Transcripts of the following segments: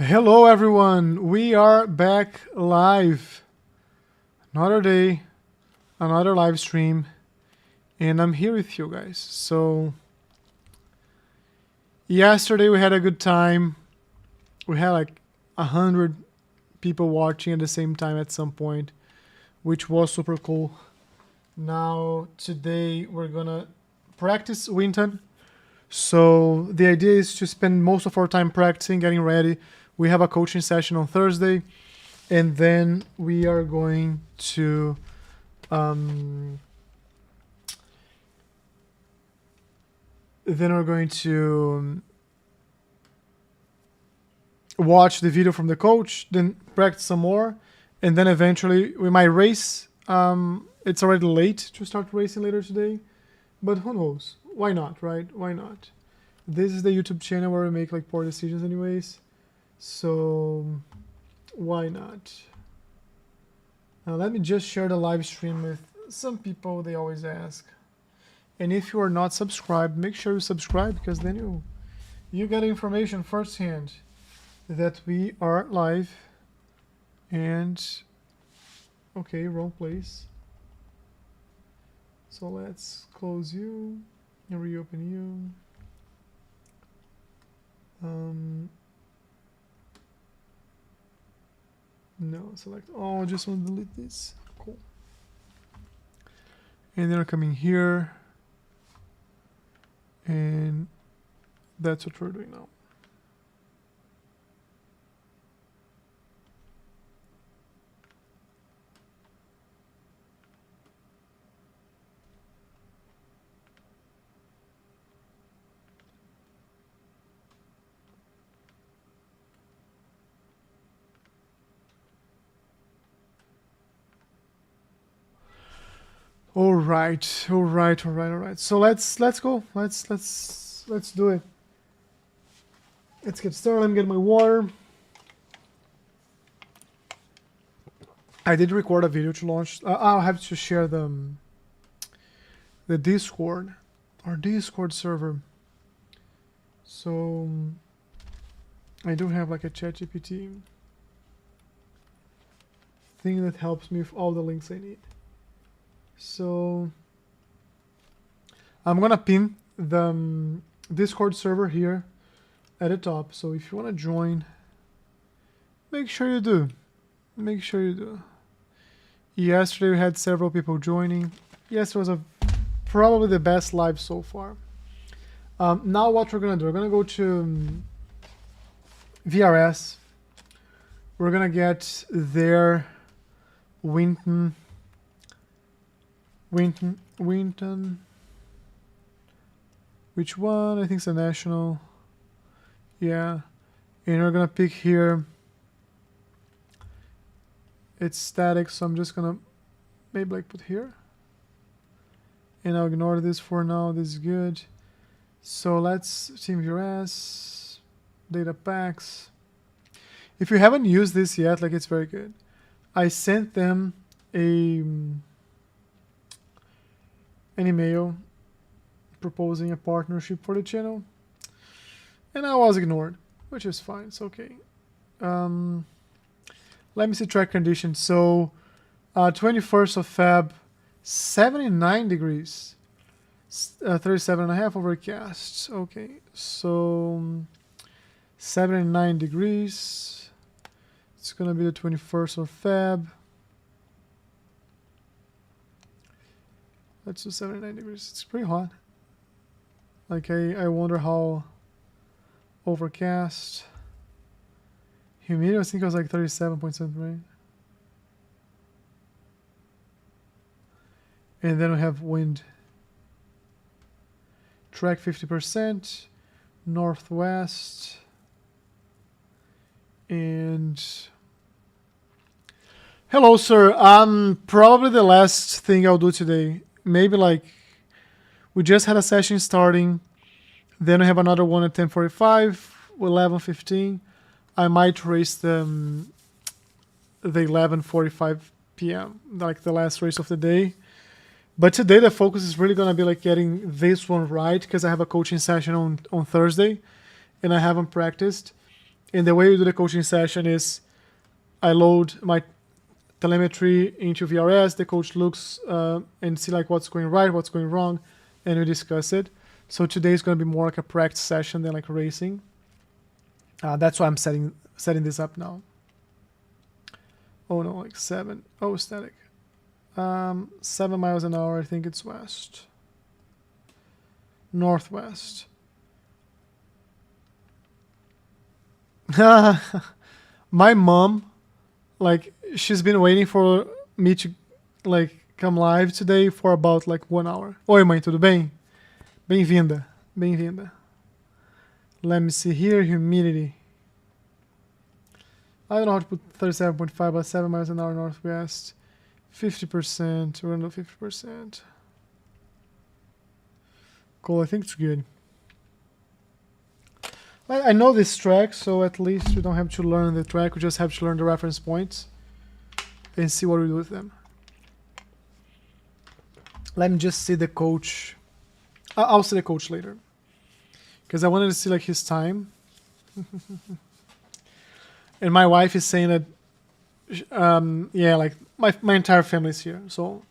Hello everyone, we are back live. Another day, another live stream, and I'm here with you guys. So, yesterday we had a good time. We had like 100 people watching at the same time at some point, which was super cool. Now, today we're gonna practice Winton. So, the idea is to spend most of our time practicing, getting ready. We have a coaching session on Thursday, and then we are going to um, watch the video from the coach, then practice some more, and then eventually we might race. It's already late to start racing later today, but who knows? Why not, right? Why not? This is the YouTube channel where we make like poor decisions anyways, so why not? Now let me just share the live stream with some people. They always ask. And if you are not subscribed, make sure you subscribe, because then you get information firsthand that we are live. And okay, wrong place. So let's close you and reopen you. No, select all. I just want to delete this. Cool. And then we're coming here. And that's what we're doing now. All right. So let's go. Let's do it. Let's get started. Let me get my water. I did record a video to launch. I'll have to share the Discord, our Discord server. So I do have like a ChatGPT thing that helps me with all the links I need. So I'm gonna pin the Discord server here at the top. So if you want to join, make sure you do. Make sure you do. Yesterday we had several people joining. Yesterday was probably the best live so far. Now what we're gonna do? We're gonna go to VRS. We're gonna get their Winton. Which one? I think it's a national. Yeah. And we're gonna pick here. It's static, so I'm just gonna maybe like put here. And I'll ignore this for now. This is good. So let's TeamVRS, data packs. If you haven't used this yet, like, it's very good. I sent them an email proposing a partnership for the channel, and I was ignored, which is fine. It's okay. Let me see track conditions. So 21st of Feb, 79 degrees, 37.5 overcast. Okay, so 79 degrees. It's gonna be the 21st of Feb. Let's do 79 degrees. It's pretty hot. Like, I wonder how overcast. Humidity, I think it was like 37.7, right? And then we have wind. Track 50%, northwest, and hello, sir. Probably the last thing I'll do today. Maybe like we just had a session starting, then we have another one at 10:45, 11:15. I might race the 11:45 p.m. like the last race of the day. But today the focus is really gonna be like getting this one right, because I have a coaching session on Thursday, and I haven't practiced. And the way we do the coaching session is I load my telemetry into VRS, the coach looks and see like what's going right, what's going wrong, and we discuss it. So today is going to be more like a practice session than like racing. That's why I'm setting this up now. Oh no, like 7. Oh, static. 7 miles an hour, I think it's west. Northwest. My mom, like, she's been waiting for me to, like, come live today for about, like, 1 hour. Oi, mãe, tudo bem? Bem-vinda. Bem-vinda. Let me see here, humidity. I don't know how to put 37.5, but 7 miles an hour northwest. 50%, we're under 50%. Cool, I think it's good. I know this track, so at least we don't have to learn the track, we just have to learn the reference points and see what we do with them. Let me just see the coach. I'll see the coach later, because I wanted to see like his time. And my wife is saying that, yeah, like my entire family is here, so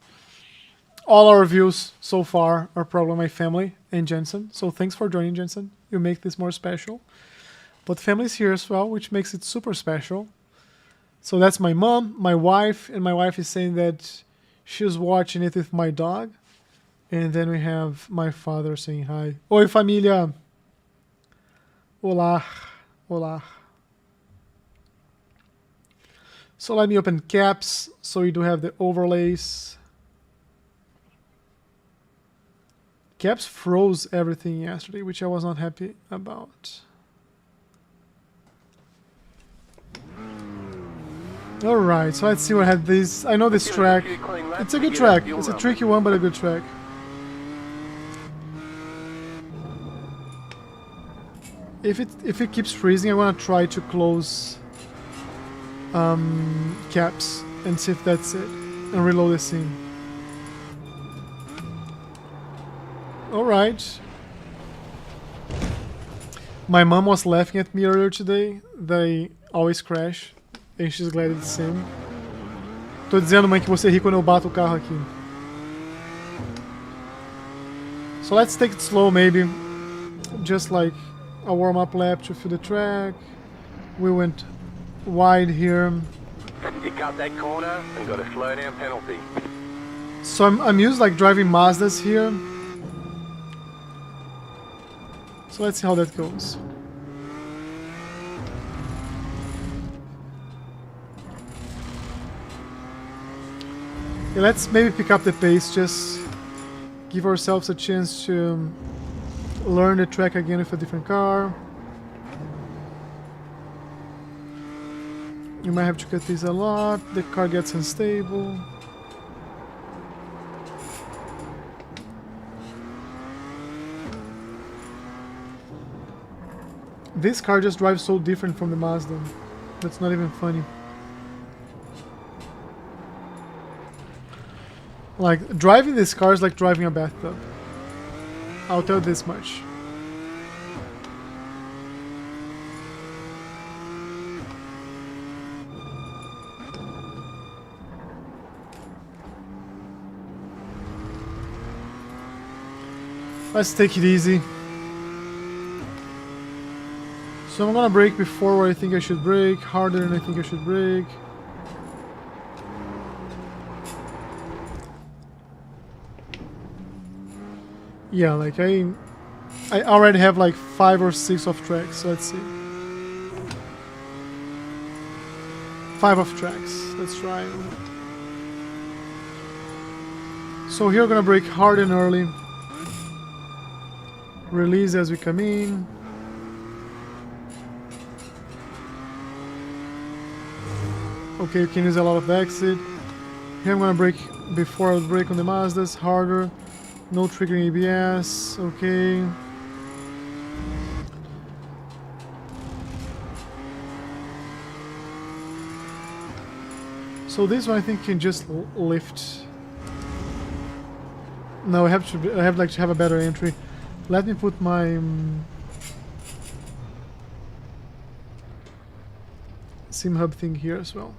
all our views so far are probably my family and Jensen. So thanks for joining, Jensen. You make this more special. But family's here as well, which makes it super special. So that's my mom, my wife, and my wife is saying that she's watching it with my dog. And then we have my father saying hi. Oi, família. Olá. Olá. So let me open caps so we do have the overlays. Caps froze everything yesterday, which I was not happy about. Alright, so let's see what I had this. I know this track. It's a good track. It's a tricky one, but a good track. If it keeps freezing, I want to try to close caps and see if that's it, and reload the scene. Alright. My mom was laughing at me earlier today that I always crash, and she's glad it's the same. Tô dizendo, mãe, que você ri quando eu bato o carro aqui. So let's take it slow, maybe. Just like a warm-up lap to feel the track. We went wide here. You cut that corner and got a slow down penalty. So I'm used like driving Mazdas here. So let's see how that goes. Yeah, let's maybe pick up the pace, just give ourselves a chance to learn the track again with a different car. You might have to cut these a lot, the car gets unstable. This car just drives so different from the Mazda. That's not even funny. Like, driving this car is like driving a bathtub. I'll tell you this much. Let's take it easy. So I'm gonna brake before where I think I should brake, harder than I think I should brake. Yeah, like I already have like 5 or 6 off tracks, so let's see. 5 off tracks, let's try. So here we're gonna brake hard and early. Release as we come in. Okay, you can use a lot of exit. Here I'm gonna brake before I brake on the Mazdas, harder. No triggering ABS, okay. So this one I think can just lift. No, I have like to have a better entry. Let me put my sim hub thing here as well.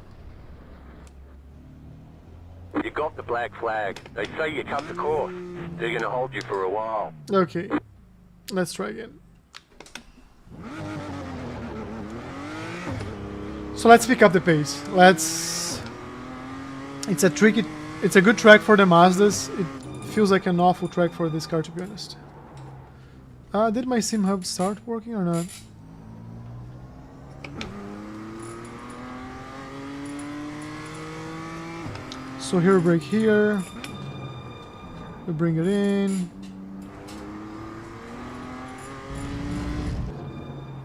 You got the black flag. They say you cut the course. They're gonna hold you for a while. Okay, let's try again. So let's pick up the pace. It's a good track for the Mazdas. It feels like an awful track for this car, to be honest. Did my sim hub start working or not? So here we brake here. We bring it in.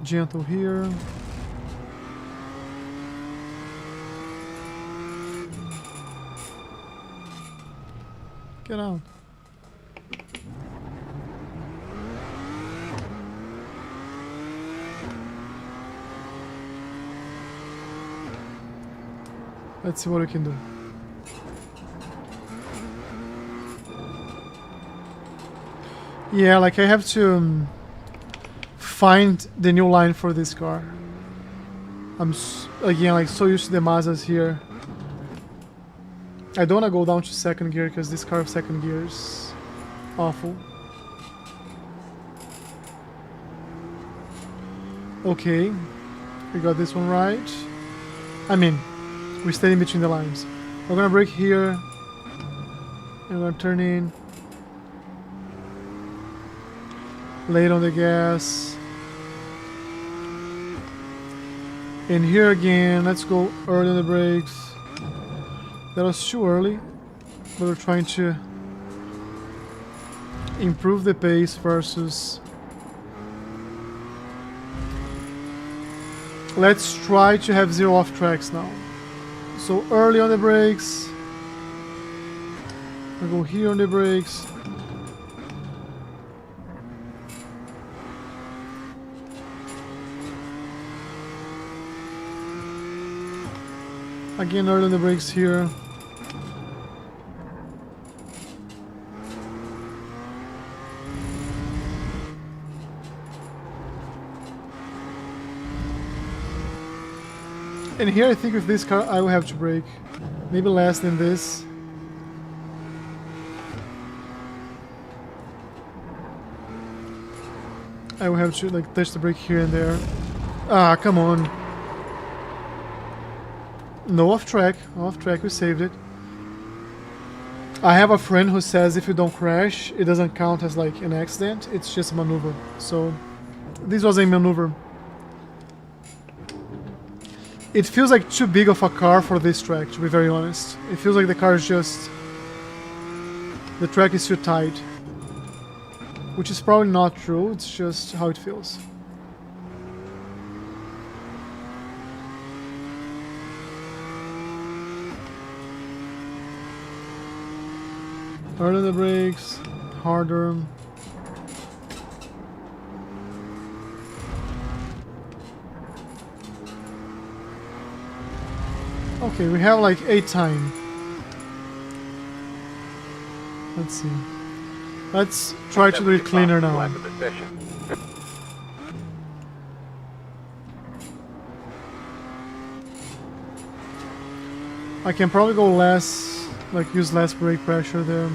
Gentle here. Get out. Let's see what we can do. Yeah, like I have to find the new line for this car. I'm again like so used to the Mazdas here. I don't want to go down to second gear because this car of second gear is awful. Okay, we got this one right. I mean, we stayed in between the lines. We're gonna brake here, and we're gonna turn in. Late on the gas. And here again, let's go early on the brakes. That was too early, but we're trying to improve the pace versus... Let's try to have 0 off tracks now. So early on the brakes. I go here on the brakes. Again, early on the brakes here. And here I think with this car I will have to brake. Maybe less than this. I will have to like touch the brake here and there. Ah, come on. No off track, we saved it. I have a friend who says if you don't crash, it doesn't count as like an accident, it's just a maneuver. So this was a maneuver. It feels like too big of a car for this track, to be very honest. It feels like the car is just... the track is too tight. Which is probably not true, it's just how it feels. Early the brakes, harder. Okay, we have like 8 time. Let's see. Let's try to do it cleaner now. I can probably go less, like use less brake pressure there.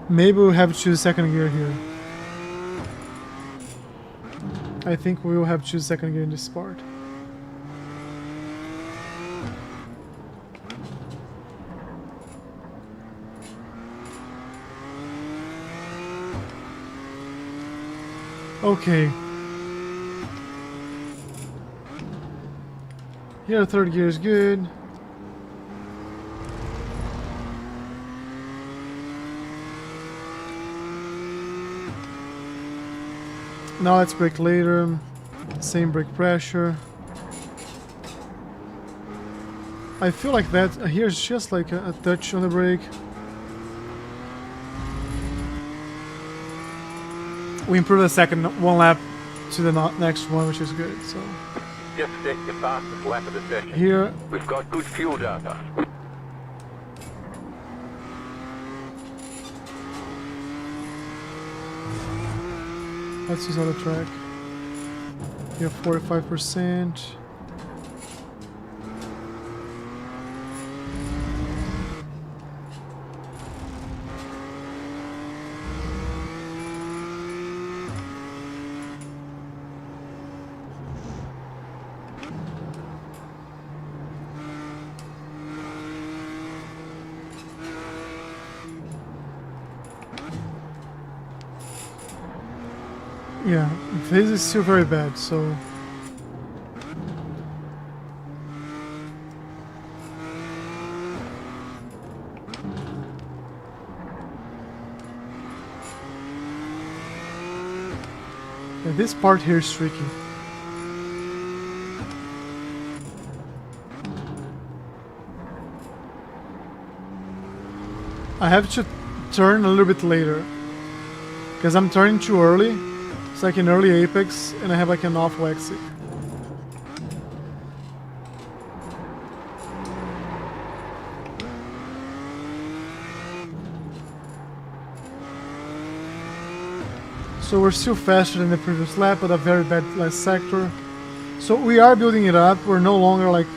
Maybe we'll have to choose second gear here. I think we will have to choose second gear in this part. Okay. Here third gear is good. Now let's brake later. Same brake pressure. I feel like that here's just like a touch on the brake. We improved the second one lap to the next one, which is good. So Just set your fastest lap of the session. here, We've got good fuel data. let's use other track. We have 45%. Yeah, this is still very bad, so... Yeah, this part here is tricky. I have to turn a little bit later, because I'm turning too early. It's like an early apex, and I have like an off exit. So we're still faster than the previous lap, but a very bad last sector. So we are building it up. We're no longer like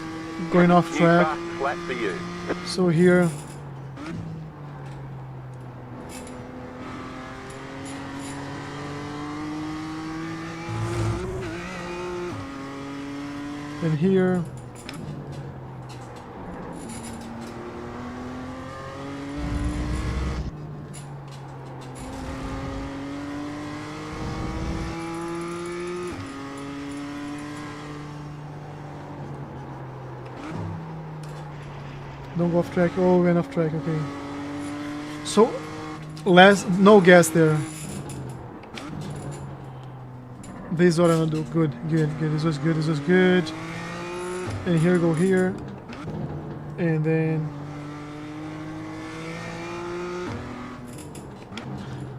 going off track. Fastest lap for you. So here, and here, don't go off track. Oh, we went off track. Okay. So, no gas there. This is what I'm gonna do. Good, good, good. This was good. This was good. And here, go here, and then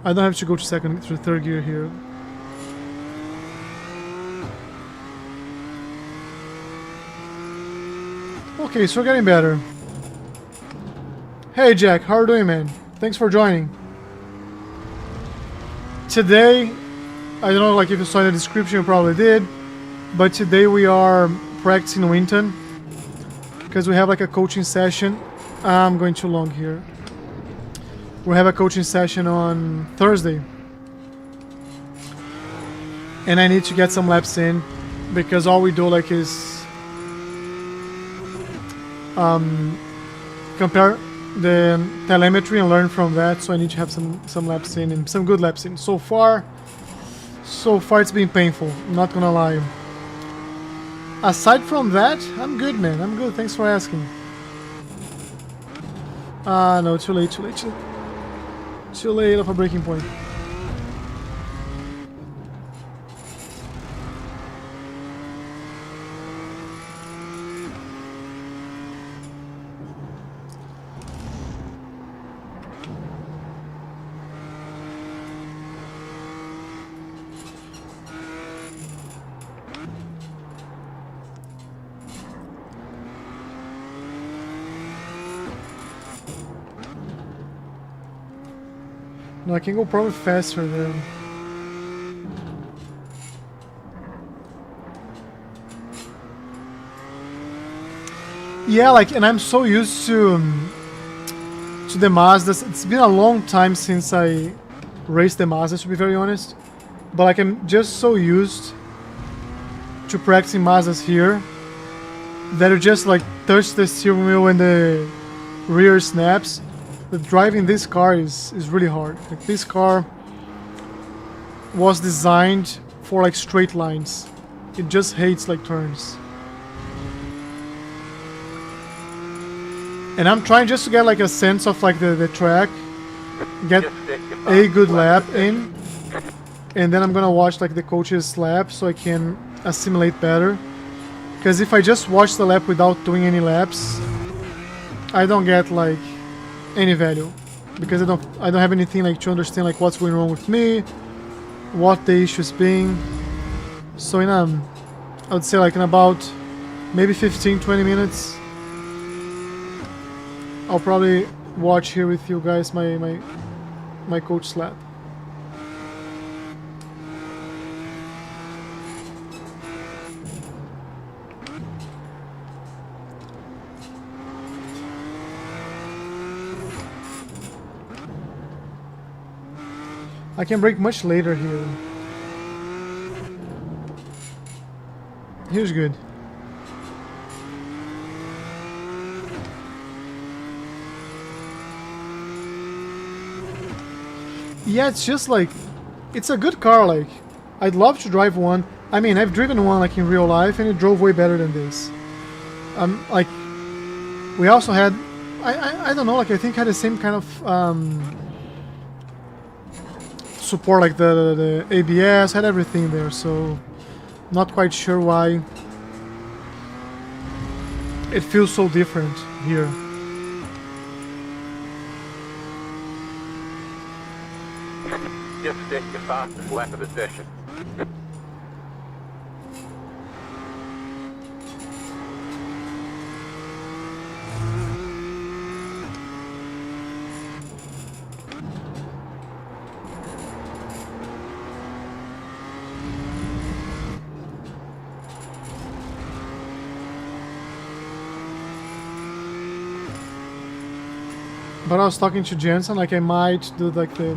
I don't have to go to third gear here. Okay, so we're getting better. Hey Jack, how are you doing, man? Thanks for joining. Today, I don't know, like if you saw in the description, you probably did, but today we are practicing Winton because we have like a coaching session. I'm going too long here. We have a coaching session on Thursday, and I need to get some laps in because all we do like is compare the telemetry and learn from that. So I need to have some laps in and some good laps in. So far it's been painful, I'm not gonna lie. Aside from that, I'm good, man. I'm good. Thanks for asking. No, too late. Too late of a breaking point. No, I can go probably faster then. Yeah, like, and I'm so used to the Mazdas. It's been a long time since I raced the Mazdas, to be very honest. But like, I'm just so used to practicing Mazdas here that you just like touch the steering wheel and the rear snaps. But driving this car is really hard. Like, this car was designed for like straight lines. It just hates like turns. And I'm trying just to get like a sense of like the track, get a good lap in, and then I'm gonna watch like the coach's lap so I can assimilate better. Because if I just watch the lap without doing any laps, I don't get like any value because I don't have anything like to understand like what's going wrong with me, what the issue's being. So in I would say like in about maybe 15-20 minutes I'll probably watch here with you guys my coach lap. I can break much later here. Here's good. Yeah, it's just like, it's a good car, like, I'd love to drive one. I mean, I've driven one like in real life and it drove way better than this. Like, we also had, I don't know, like I think had the same kind of support, like the ABS, had everything there, so not quite sure why it feels so different here. Just stick your fastest lap of the session. But I was talking to Jensen, like I might do like the...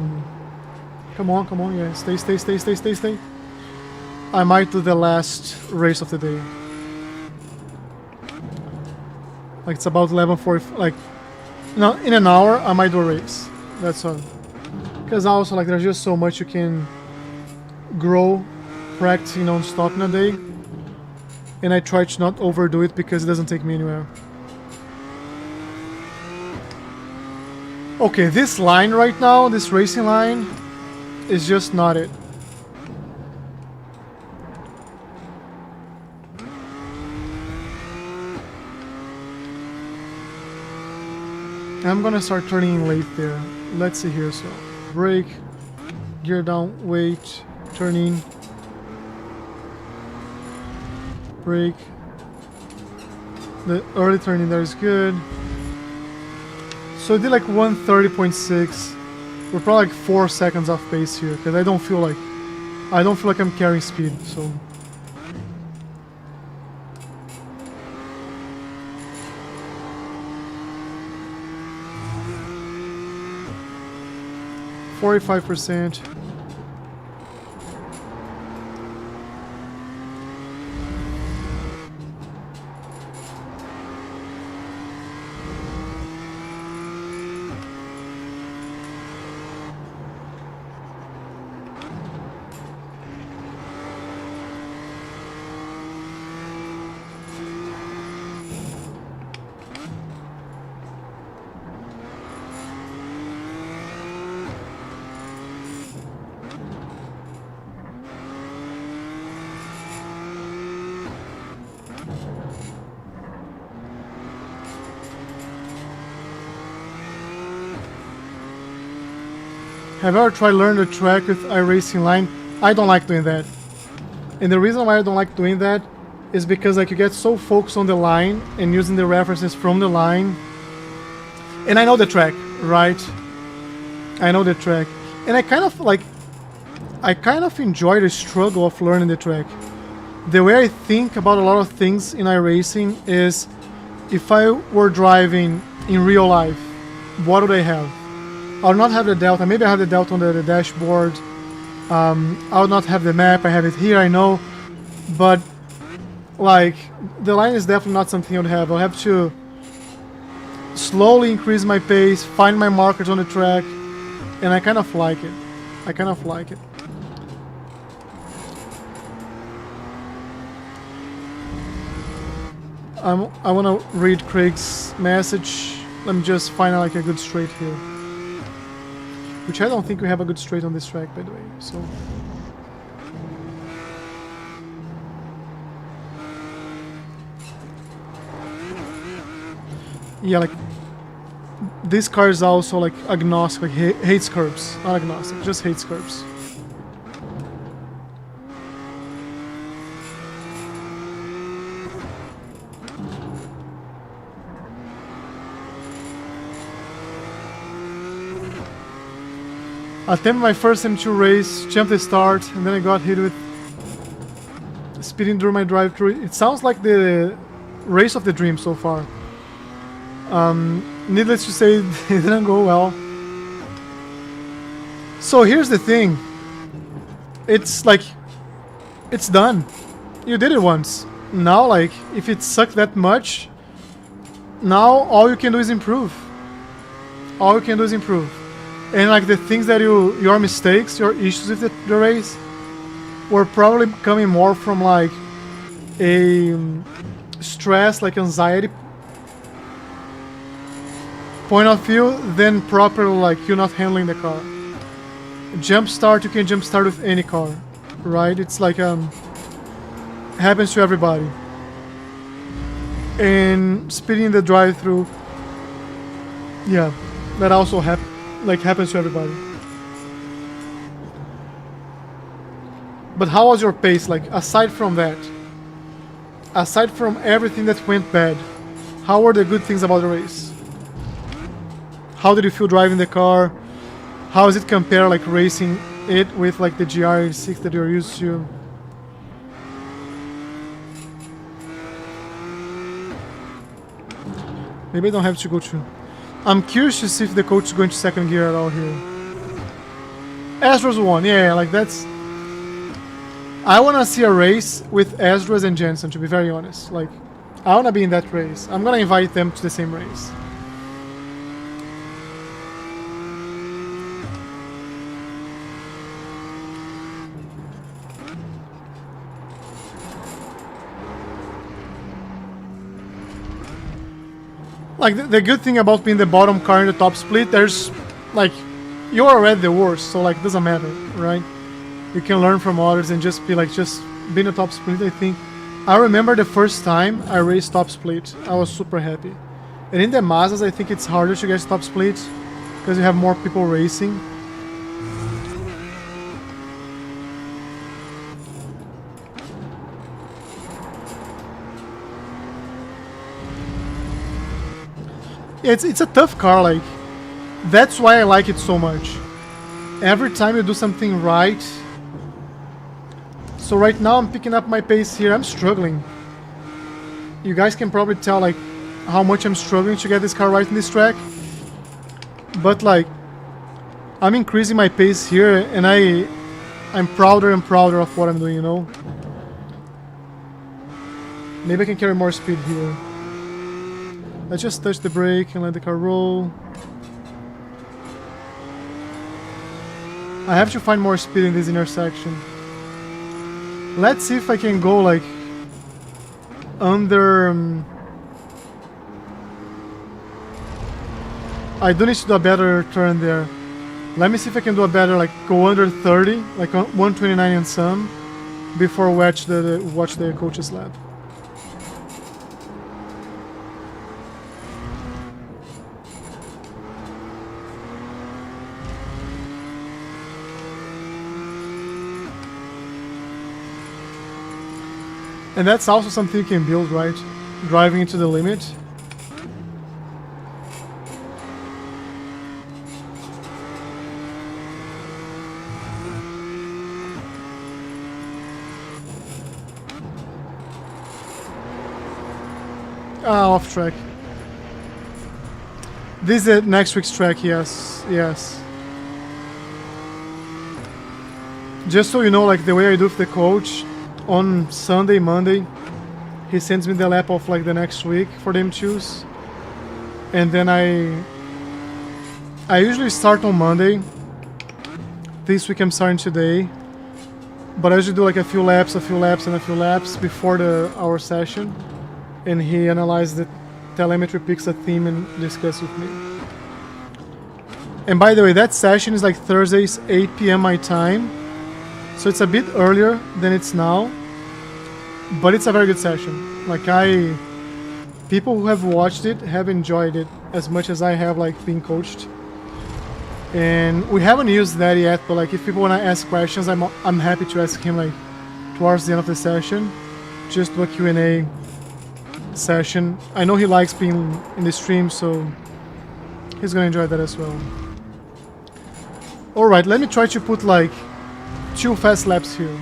Come on, yeah, stay. I might do the last race of the day. Like it's about 11:40, like... No, in an hour I might do a race. That's all. Because also like there's just so much you can grow practicing non-stop in a day. And I try to not overdo it because it doesn't take me anywhere. Okay, this line right now, this racing line, is just not it. I'm gonna start turning in late there. Let's see here, so brake, gear down, wait, turn in, brake. The early turn in there is good. So I did like 130.6. We're probably like 4 seconds off pace here because I don't feel like I'm carrying speed. So 45%. Have you ever tried learning the track with iRacing line? I don't like doing that. And the reason why I don't like doing that is because like you get so focused on the line and using the references from the line. And I know the track, right? I know the track. And I kind of enjoy the struggle of learning the track. The way I think about a lot of things in iRacing is if I were driving in real life, what would I have? I'll not have the delta. Maybe I have the delta on the dashboard. I'll not have the map. I have it here, I know. But like the line is definitely not something I would have. I'll have to slowly increase my pace, find my markers on the track, and I kind of like it. I kind of like it. I want to read Craig's message. Let me just find out like a good straight here. Which I don't think we have a good straight on this track, by the way, so... Yeah, like, this car is also like agnostic, like hates curbs, not agnostic, just hates curbs. I attempted my first M2 race, jumped the start, and then I got hit with speeding through my drive-thru. It sounds like the race of the dream so far. Needless to say, it didn't go well. So here's the thing. It's like, it's done. You did it once. Now, like, if it sucked that much, now all you can do is improve. All you can do is improve. And like the things that your mistakes, your issues with the race, were probably coming more from like a stress, like anxiety point of view than proper like you not handling the car. Jump start, you can jump start with any car, right? It's like happens to everybody. And speeding the drive-through, yeah, that also happens to everybody. But how was your pace? Like, aside from that, aside from everything that went bad, how were the good things about the race? How did you feel driving the car? How does it compare, like, racing it with like the GR86 that you're used to? Maybe I don't have to go to. I'm curious to see if the coach is going to second gear at all here. Astros won, yeah, like that's. I want to see a race with Astros and Jensen, to be very honest. Like, I want to be in that race. I'm going to invite them to the same race. Like, the good thing about being the bottom car in the top split, there's, like, you're already the worst, so, like, it doesn't matter, right? You can learn from others and just be, like, just being a top split, I think. I remember the first time I raced top split, I was super happy. And in the Mazdas, I think it's harder to get top split, because you have more people racing. It's a tough car, like, that's why I like it so much. Every time you do something right. So right now I'm picking up my pace here, I'm struggling. You guys can probably tell like how much I'm struggling to get this car right in this track. But like, I'm increasing my pace here and I'm prouder and prouder of what I'm doing, you know? Maybe I can carry more speed here. Let's just touch the brake and let the car roll. I have to find more speed in this intersection. Let's see if I can go like under. I do need to do a better turn there. Let me see if I can do a better, like go under 30, like 129 and some, before watch the coach's lap. And that's also something you can build, right? Driving into the limit. Ah, off track. This is next week's track, yes, yes. Just so you know, like the way I do with the coach, on Sunday, Monday, he sends me the lap of like the next week for them to choose. And then I usually start on Monday. This week I'm starting today. But I usually do like a few laps before our session. And he analyzes the telemetry, picks a theme and discusses with me. And by the way, that session is like Thursdays, 8 p.m. my time. So it's a bit earlier than it's now, but it's a very good session. Like people who have watched it have enjoyed it as much as I have like being coached. And we haven't used that yet, but like if people want to ask questions, I'm happy to ask him like towards the end of the session. Just do a Q&A session. I know he likes being in the stream, so he's gonna enjoy that as well. Alright, let me try to put like 2 fast laps here.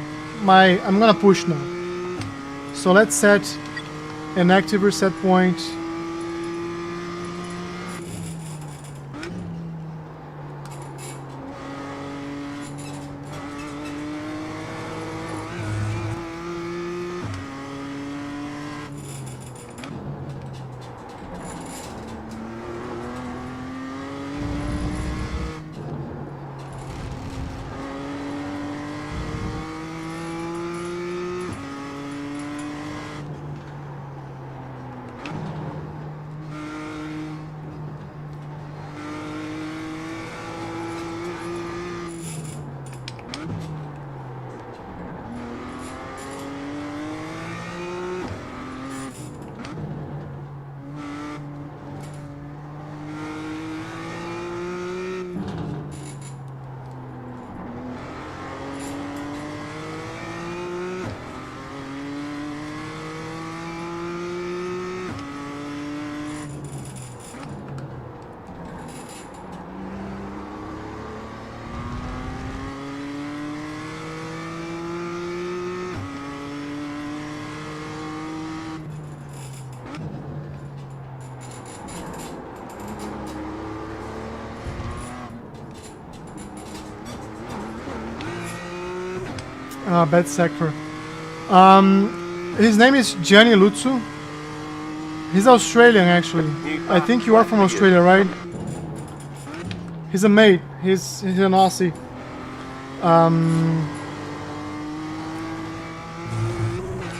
I'm gonna push now. So let's set an active reset point. Bad sector. His name is Gianni Lutsu. He's Australian, actually. I think you are from Australia, right? He's a mate. He's an Aussie.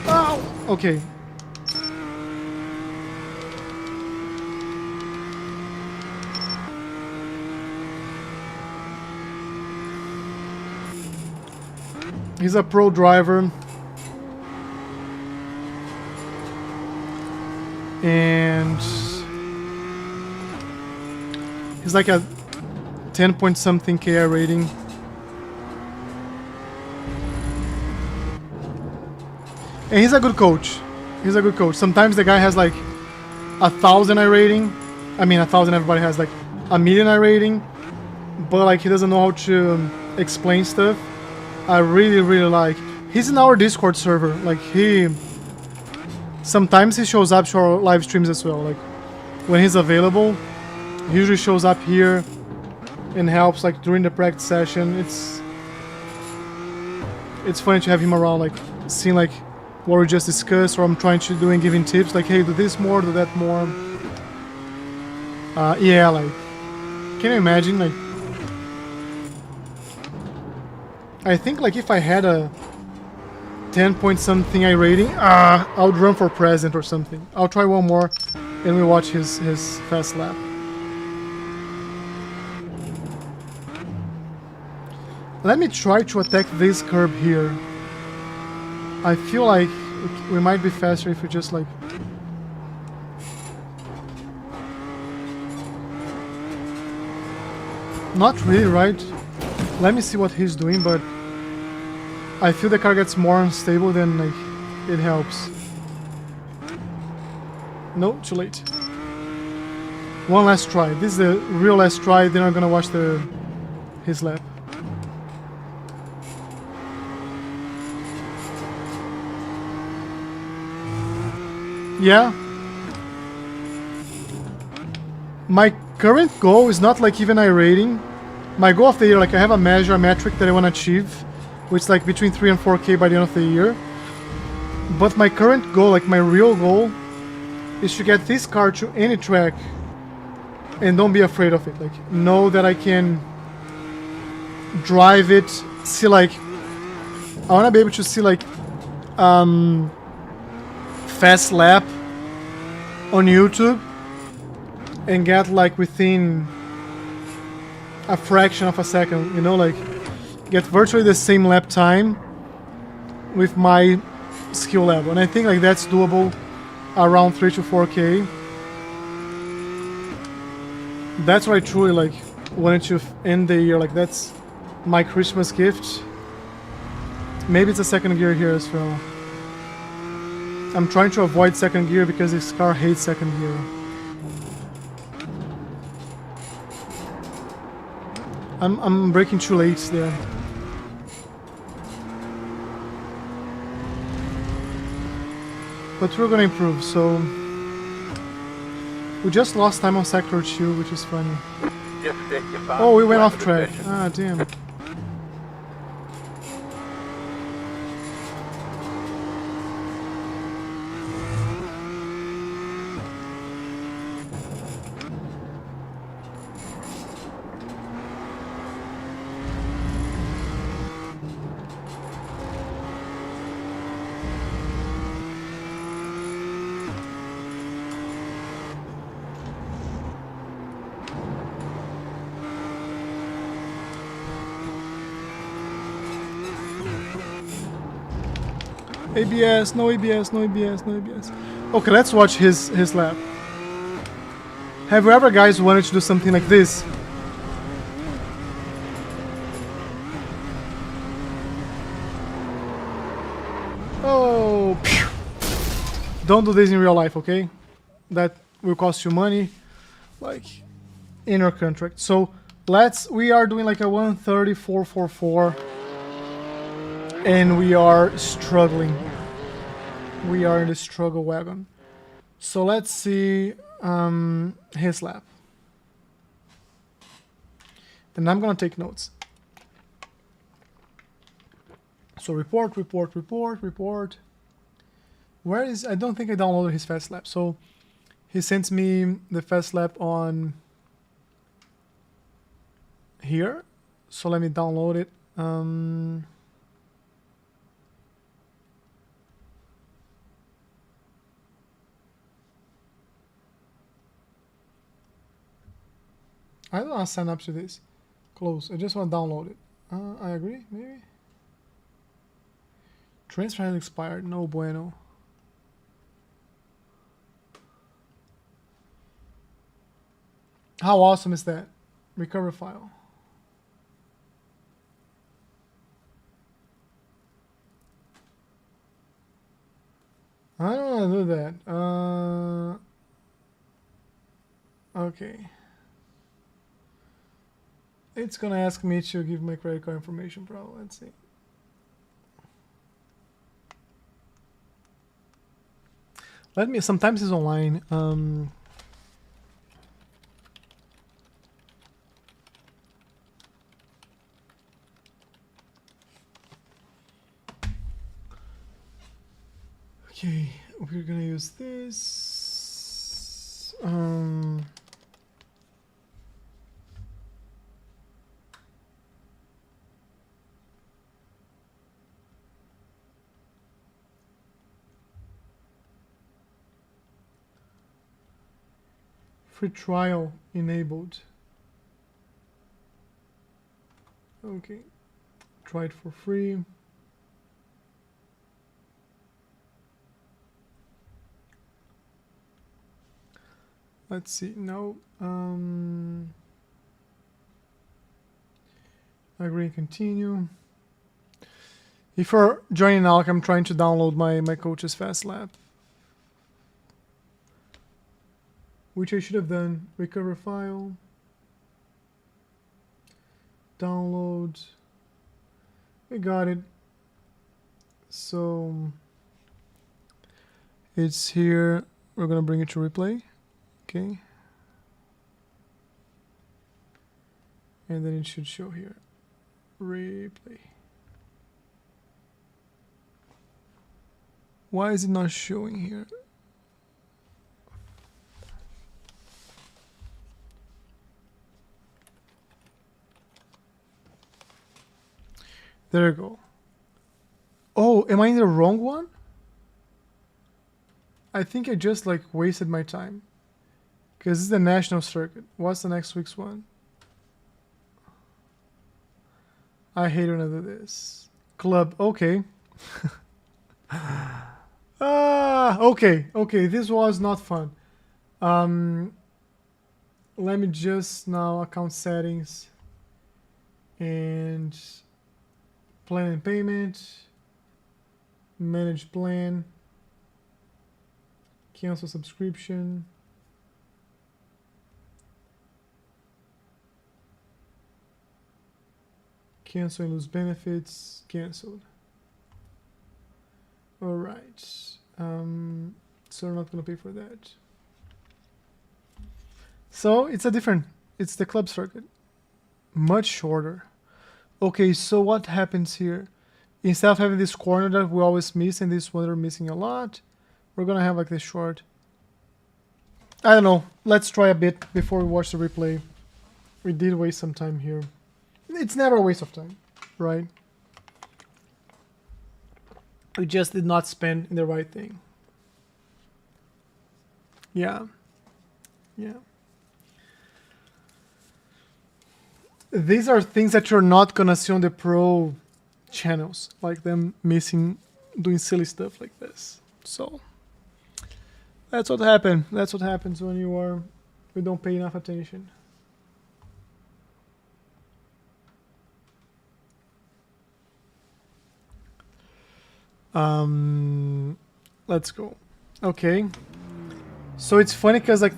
Oh, okay. He's a pro driver. And he's like a 10 point something KI rating. And he's a good coach. He's a good coach. Sometimes the guy has like 1,000 I rating. I mean 1,000, everybody has like 1,000,000 I rating. But like he doesn't know how to explain stuff. I really like. He's in our Discord server. Like sometimes he shows up to our live streams as well. Like when he's available, he usually shows up here and helps like during the practice session. It's funny to have him around, like seeing like what we just discussed, or I'm trying to do and giving tips like, hey, do this more, do that more. Yeah, like can you imagine like I think like if I had a 10 point something I rating, I would run for president or something. I'll try one more and we watch his fast lap. Let me try to attack this curb here. I feel like we might be faster if we just like... Not really, right? Let me see what he's doing, but I feel the car gets more unstable than like it helps. No, too late. One last try. This is the real last try, then I'm gonna watch his lap. Yeah. My current goal is not like even iRating. My goal of the year, like I have a metric that I want to achieve, which is like between 3 and 4K by the end of the year. But my current goal, like my real goal, is to get this car to any track and don't be afraid of it. Like know that I can drive it, see like, I want to be able to see like fast lap on YouTube and get like within a fraction of a second, you know, like get virtually the same lap time with my skill level. And I think like that's doable around 3 to 4K. That's what I truly like wanted to end the year. Like that's my Christmas gift. Maybe it's a second gear here as well. I'm trying to avoid second gear because this car hates second gear. I'm braking too late there. But we're gonna improve, so... We just lost time on Sector 2, which is funny. Just stick your bum Oh, we went off to the track. session. Ah, damn. ABS, no ABS, no ABS, no ABS. Okay, let's watch his lap. Have you ever guys wanted to do something like this? Oh, phew. Don't do this in real life, okay? That will cost you money, like in your contract. So we are doing like a 134.44. And we are struggling. We are in the struggle wagon. So let's see his lap. And I'm gonna take notes. So report. Where is... I don't think I downloaded his fast lap. So he sends me the fast lap on here. So let me download it. I don't want to sign up to this. Close. I just want to download it. I agree, maybe? Transfer has expired. No bueno. How awesome is that? Recover file. I don't want to do that. Okay. It's gonna ask me to give my credit card information, probably. Let's see. Let me... Sometimes it's online. Okay, we're gonna use this. Free trial enabled. Okay, try it for free. Let's see. No. Agree and continue. If you're joining now, I'm trying to download my coach's fast lap, which I should have done. Recover file. Download. We got it. So it's here. We're gonna bring it to replay. Okay. And then it should show here. Replay. Why is it not showing here? There you go. Oh, am I in the wrong one? I think I just like wasted my time. Because this is the national circuit. What's the next week's one? I hate when I do this. Club, okay. Okay, this was not fun. let me just now account settings and plan and payment, manage plan, cancel subscription. Cancel and lose benefits, canceled. All right, so we're not gonna pay for that. So it's it's the club circuit, much shorter. Okay, so what happens here? Instead of having this corner that we always miss and this one we're missing a lot, we're gonna have like this short. I don't know, let's try a bit before we watch the replay. We did waste some time here. It's never a waste of time, right? We just did not spend in the right thing. Yeah. Yeah. These are things that you're not gonna see on the pro channels, like them missing, doing silly stuff like this. So that's what happened. That's what happens when we don't pay enough attention. Let's go. Okay. So it's funny because like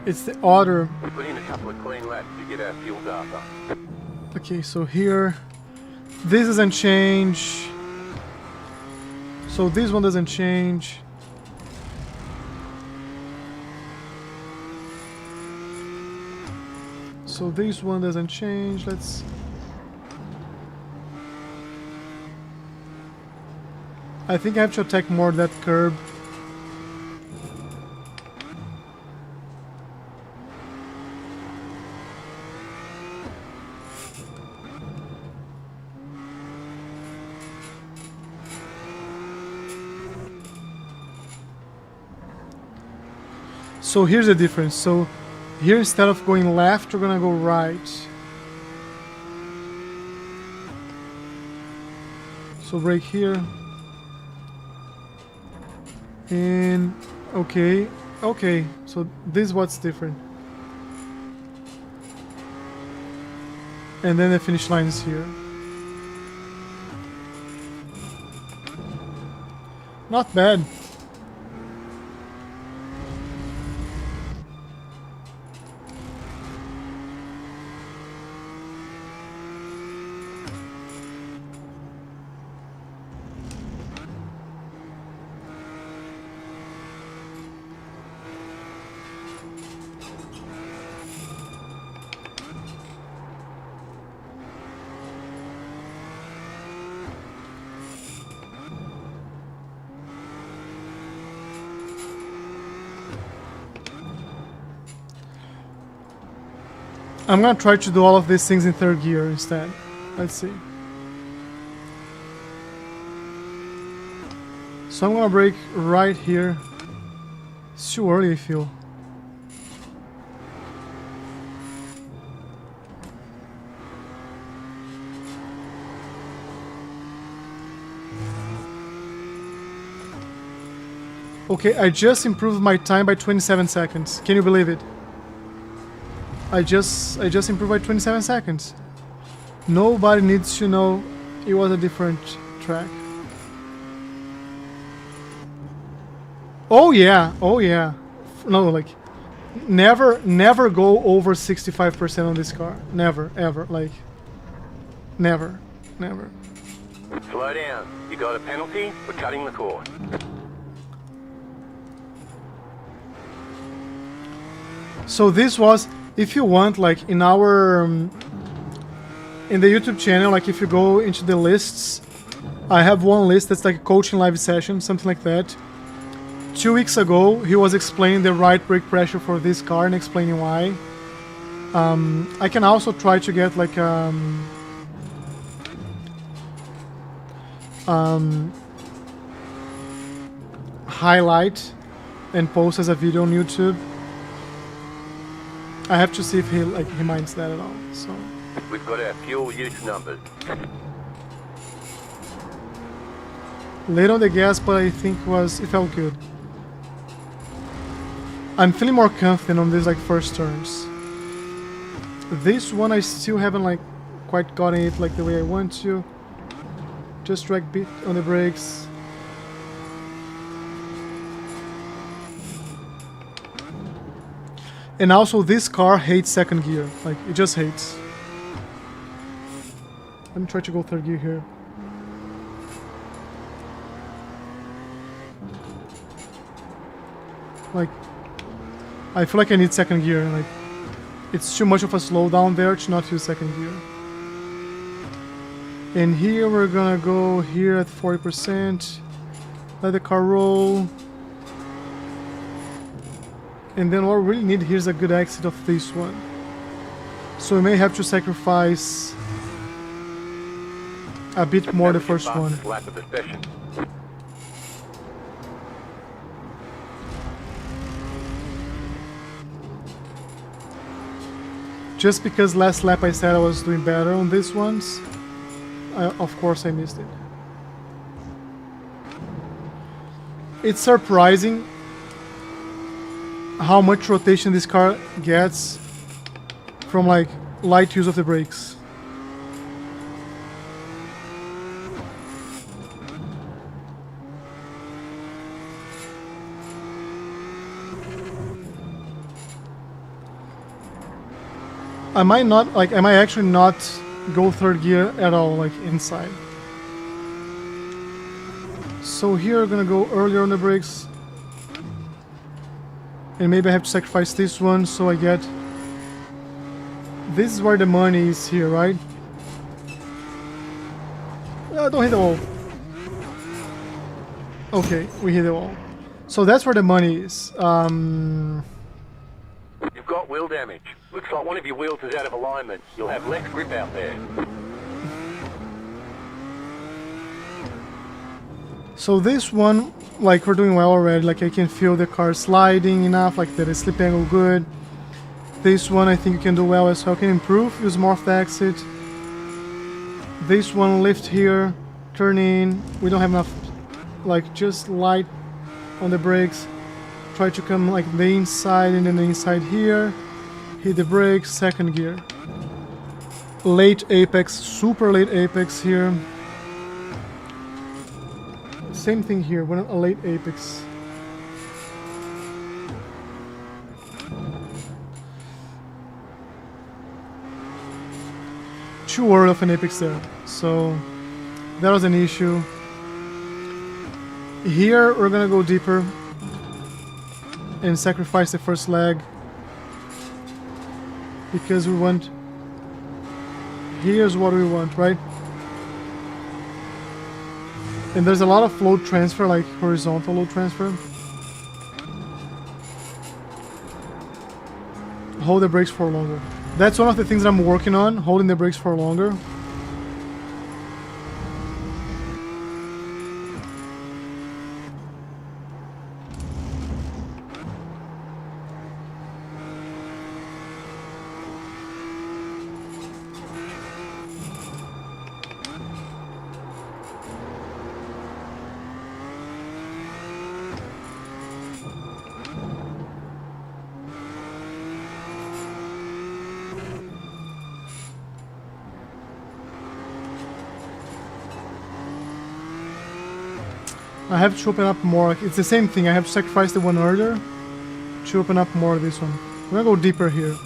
it's the order. We put in a couple of clean laps to get our fuel data. Okay, so here, this doesn't change. So this one doesn't change. So this one doesn't change. I think I have to attack more that curb. So here's the difference. So here, instead of going left, we're gonna go right. So brake here. And okay, so this is what's different. And then the finish line is here. Not bad. I'm gonna try to do all of these things in third gear instead. Let's see. So I'm gonna brake right here. It's too early, I feel. Okay, I just improved my time by 27 seconds. Can you believe it? I just improved by 27 seconds. Nobody needs to know it was a different track. Oh yeah, oh yeah. No, like, never go over 65% on this car. Never, ever, like, never. Slow down. You got a penalty for cutting the cord. So this was, if you want, like in our in the YouTube channel, like if you go into the lists, I have one list that's like a coaching live session, something like that. 2 weeks ago, he was explaining the right brake pressure for this car and explaining why. I can also try to get like highlight and post as a video on YouTube. I have to see if he minds that at all. So we've got our fuel use numbers. Late on the gas, but I think it felt good. I'm feeling more confident on these like first turns. This one I still haven't like quite gotten it like the way I want to. Just drag bit on the brakes. And also this car hates second gear, like it just hates. Let me try to go third gear here. Like, I feel like I need second gear, like, it's too much of a slowdown there to not use second gear. And here we're gonna go here at 40%, let the car roll. And then what we really need here is a good exit of this one. So we may have to sacrifice a bit more the first one. Just because last lap I said I was doing better on these ones, of course I missed it. It's surprising how much rotation this car gets from like light use of the brakes. I might actually not go third gear at all, like inside. So here we're gonna go earlier on the brakes. And maybe I have to sacrifice this one so I get... This is where the money is here, right? Don't hit the wall. Okay, we hit the wall. So that's where the money is. You've got wheel damage. Looks like one of your wheels is out of alignment. You'll have less grip out there. So this one, like we're doing well already. Like I can feel the car sliding enough, like the slip angle good. This one I think you can do well as well. Can improve, use more of the exit. This one, lift here, turn in. We don't have enough, like just light on the brakes. Try to come like the inside and then the inside here. Hit the brakes, second gear. Late apex, super late apex here. Same thing here, we're not a late apex. Too early of an apex there, so that was an issue. Here we're gonna go deeper and sacrifice the first leg because we want... Here's what we want, right? And there's a lot of load transfer, like horizontal load transfer. Hold the brakes for longer. That's one of the things that I'm working on, holding the brakes for longer. I have to open up more. It's the same thing. I have to sacrifice the one earlier to open up more of this one. I'm gonna go deeper here.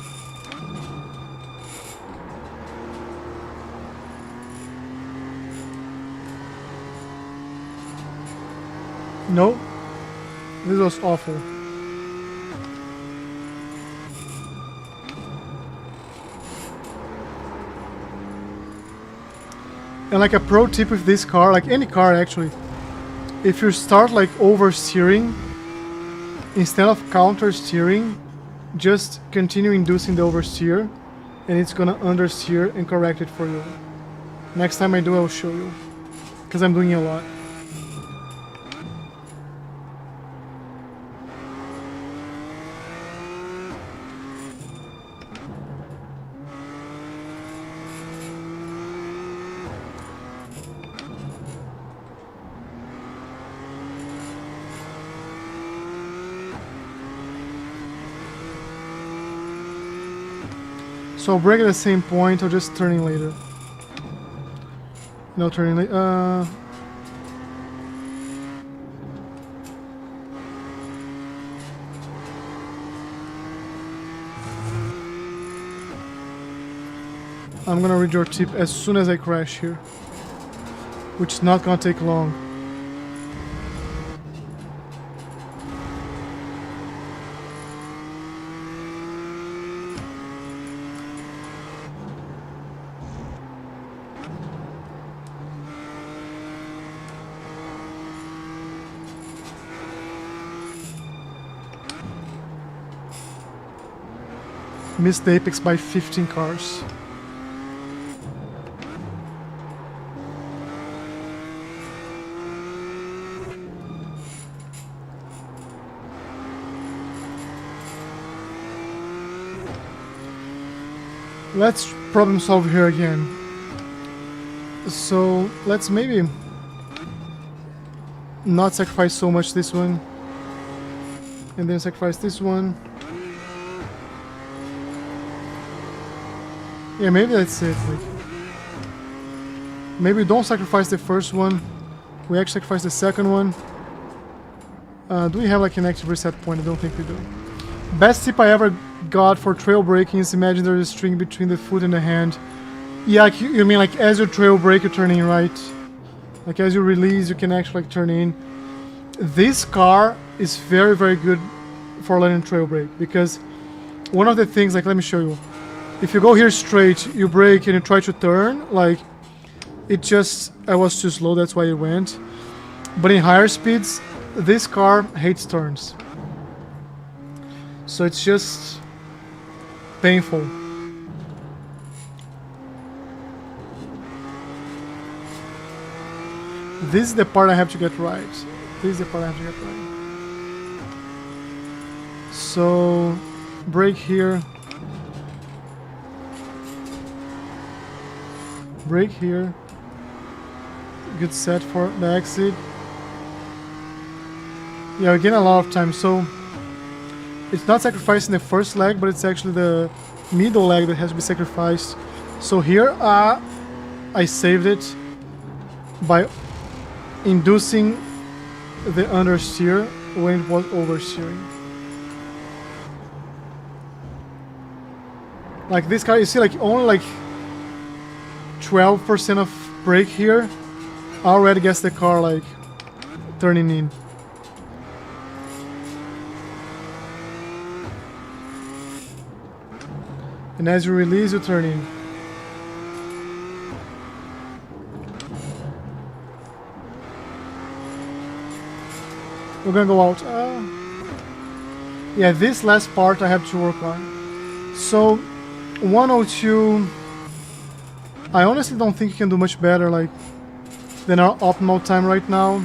No. This was awful. And like a pro tip with this car, like any car actually, if you start like oversteering, instead of counter steering, just continue inducing the oversteer and it's gonna understeer and correct it for you. Next time I do, I'll show you, because I'm doing a lot. So I'll brake at the same point, I'll just turn in later. No turning later. I'm gonna read your tip as soon as I crash here, which is not gonna take long. Missed the apex by 15 cars. Let's problem solve here again. So let's maybe not sacrifice so much this one, and then sacrifice this one. Yeah, maybe that's it. Like, maybe don't sacrifice the first one. We actually sacrifice the second one. Do we have like an active reset point? I don't think we do. Best tip I ever got for trail braking is imagine there's a string between the foot and the hand. Yeah, like you mean like as you trail brake you're turning right? Like as you release you can actually like turn in. This car is very very good for learning trail brake because one of the things, like let me show you. If you go here straight, you brake and you try to turn, like it just, I was too slow, that's why it went. But in higher speeds, this car hates turns. So it's just painful. This is the part I have to get right. This is the part I have to get right. So, brake here. Brake here. Good set for the exit. Yeah, we gain a lot of time. So, it's not sacrificing the first leg, but it's actually the middle leg that has to be sacrificed. So here, I saved it by inducing the understeer when it was oversteering. Like this car, you see, like only like 12% of brake here already gets the car like turning in. And as you release, you turn in. We're gonna go out. Yeah, this last part I have to work on. So, 102. I honestly don't think you can do much better like than our optimal time right now.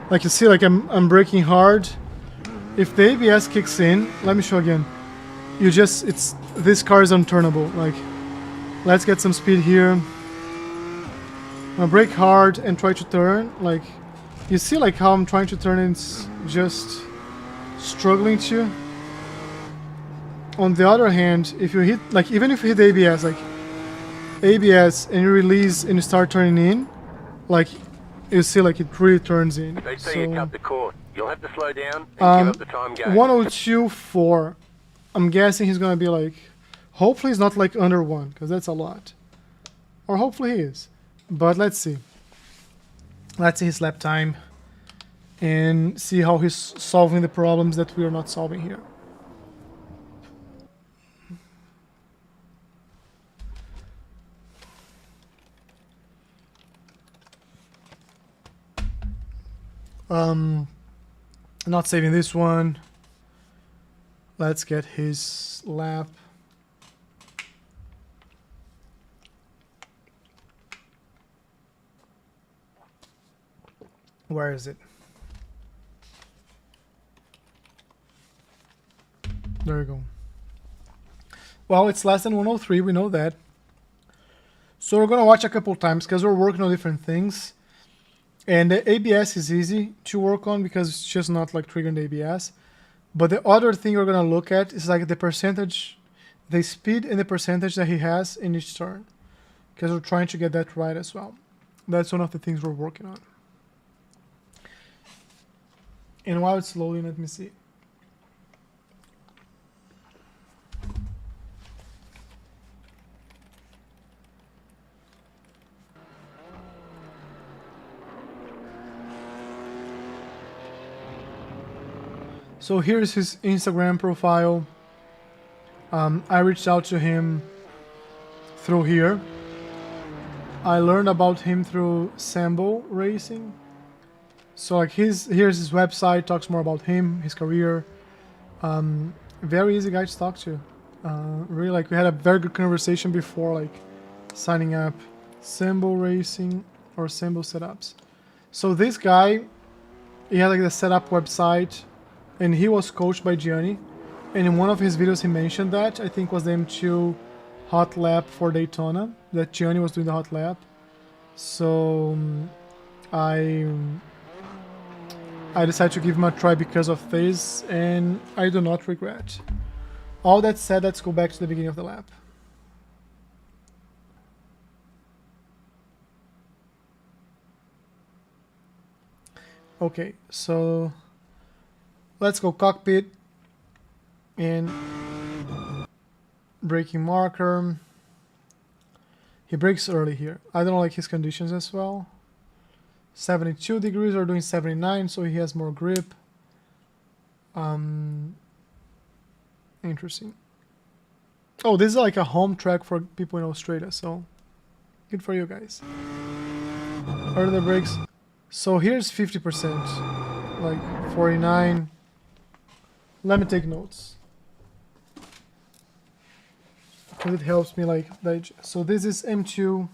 Like you see, like I'm braking hard. If the ABS kicks in, let me show again. You just, this car is unturnable. Like, let's get some speed here. I brake hard and try to turn. Like, you see like how I'm trying to turn and it's just struggling to. On the other hand, if you hit, like even if you hit the ABS, like ABS and you release and you start turning in, like you see like it really turns in. They say you cut the course. You'll have to slow down and give up the time game. 102.4. I'm guessing he's gonna be like, hopefully he's not like under 1, because that's a lot. Or hopefully he is. But let's see. Let's see his lap time and see how he's solving the problems that we are not solving here. Not saving this one. Let's get his lap. Where is it? There we go. Well, it's less than 103, we know that. So we're gonna watch a couple times because we're working on different things. And the ABS is easy to work on because it's just not like triggering the ABS. But the other thing we're gonna look at is like the percentage, the speed and the percentage that he has in each turn. Because we're trying to get that right as well. That's one of the things we're working on. And while it's loading, let me see. So here's his Instagram profile. I reached out to him through here. I learned about him through Sambo Racing. So like here's his website, talks more about him, his career. Very easy guy to talk to. Really, like we had a very good conversation before like signing up. Sambo Racing or Sambo Setups. So this guy, he had like the setup website, and he was coached by Gianni. And in one of his videos he mentioned that, I think was the M2 hot lap for Daytona, that Gianni was doing the hot lap. So I decided to give him a try because of this, and I do not regret. All that said, let's go back to the beginning of the lap. Okay, so let's go cockpit and braking marker. He brakes early here. I don't like his conditions as well. 72 degrees, or doing 79, so he has more grip. Interesting. Oh, this is like a home track for people in Australia, so good for you guys. Early the brakes. So here's 50%, like 49. Let me take notes, because it helps me like digest. So this is M2.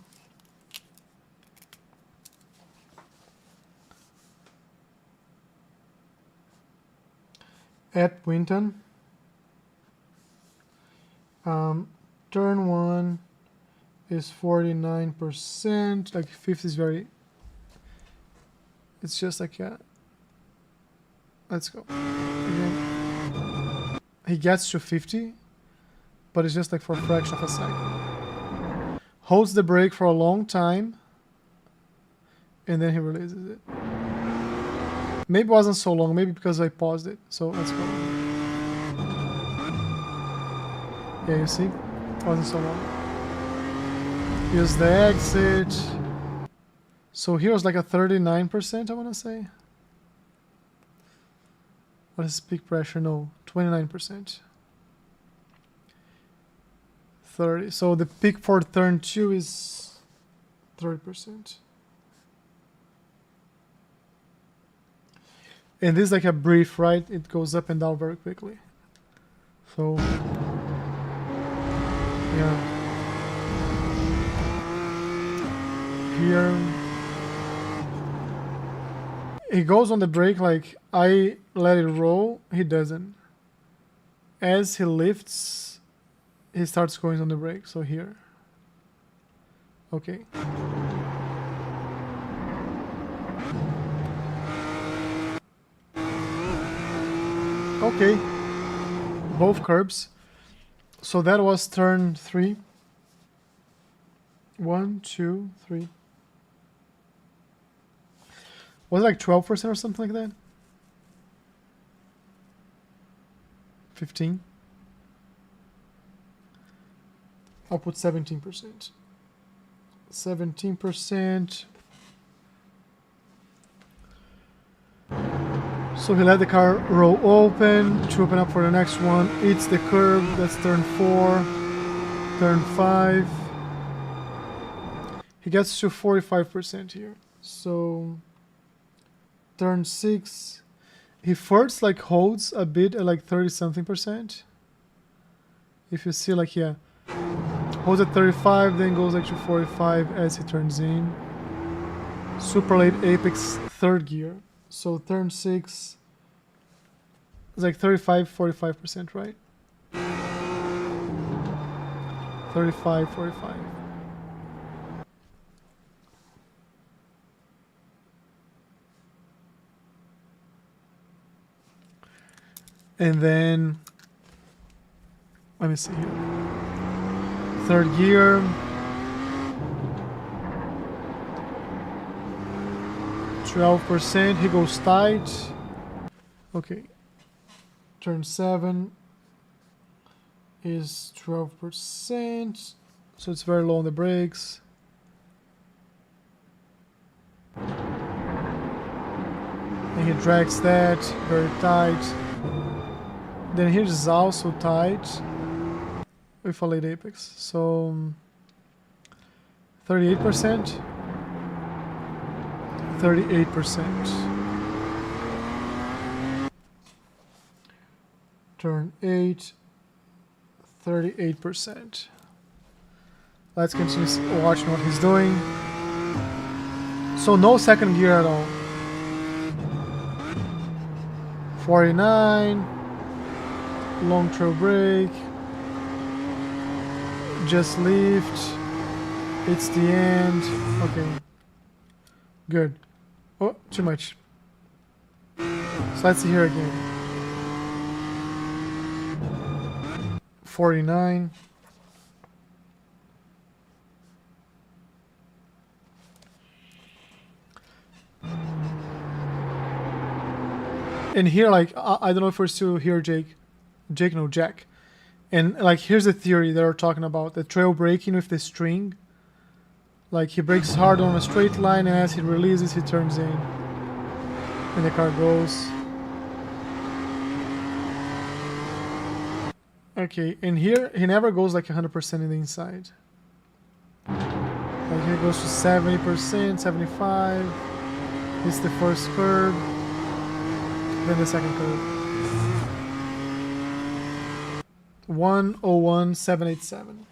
At Winton. Turn 1 is 49%, like 50 is very, it's just like, yeah. Let's go. Again. He gets to 50, but it's just like for a fraction of a second. Holds the brake for a long time, and then he releases it. Maybe it wasn't so long, maybe because I paused it. So let's go. Yeah, you see? It wasn't so long. Use the exit. So here was like a 39%, I want to say. What is peak pressure? No, 29%. 30. So the peak for turn 2 is 30%. And this is like a brief, right? It goes up and down very quickly. So, yeah. Here, he goes on the brake like I let it roll, he doesn't. As he lifts, he starts going on the brake, so here. Okay. Okay, both curbs. So that was turn 3. 1, 2, 3. Was it like 12% or something like that? 15. I'll put 17%. 17%. So he let the car roll open to open up for the next one. Eats the curb. That's turn 4. Turn 5. He gets to 45% here. So turn 6. He first like holds a bit at like 30 something percent. If you see like, yeah, holds at 35, then goes like to 45 as he turns in. Super late apex, 3rd gear. So turn 6 is like 35-45%, right? 35-45. And then, let me see here. Third gear. 12%, he goes tight. Okay. Turn 7 is 12%. So it's very low on the brakes. And he drags that very tight. Then here's also tight with a late apex. So 38%. 38%. Turn 8, 38%. Let's continue watching what he's doing. So no second gear at all. 49, long trail brake, just lift, it's the end. Okay, good. Oh, too much. So let's see here again. 49. And here, like, I don't know if we're still here, Jack. And, like, here's the theory they're talking about. The trail braking with the string. Like, he brakes hard on a straight line, and as he releases, he turns in. And the car goes. Okay, and here, he never goes, like, 100% in the inside. Like, here it goes to 70%, 75. It's the first curve. Then the second curve. 101,787.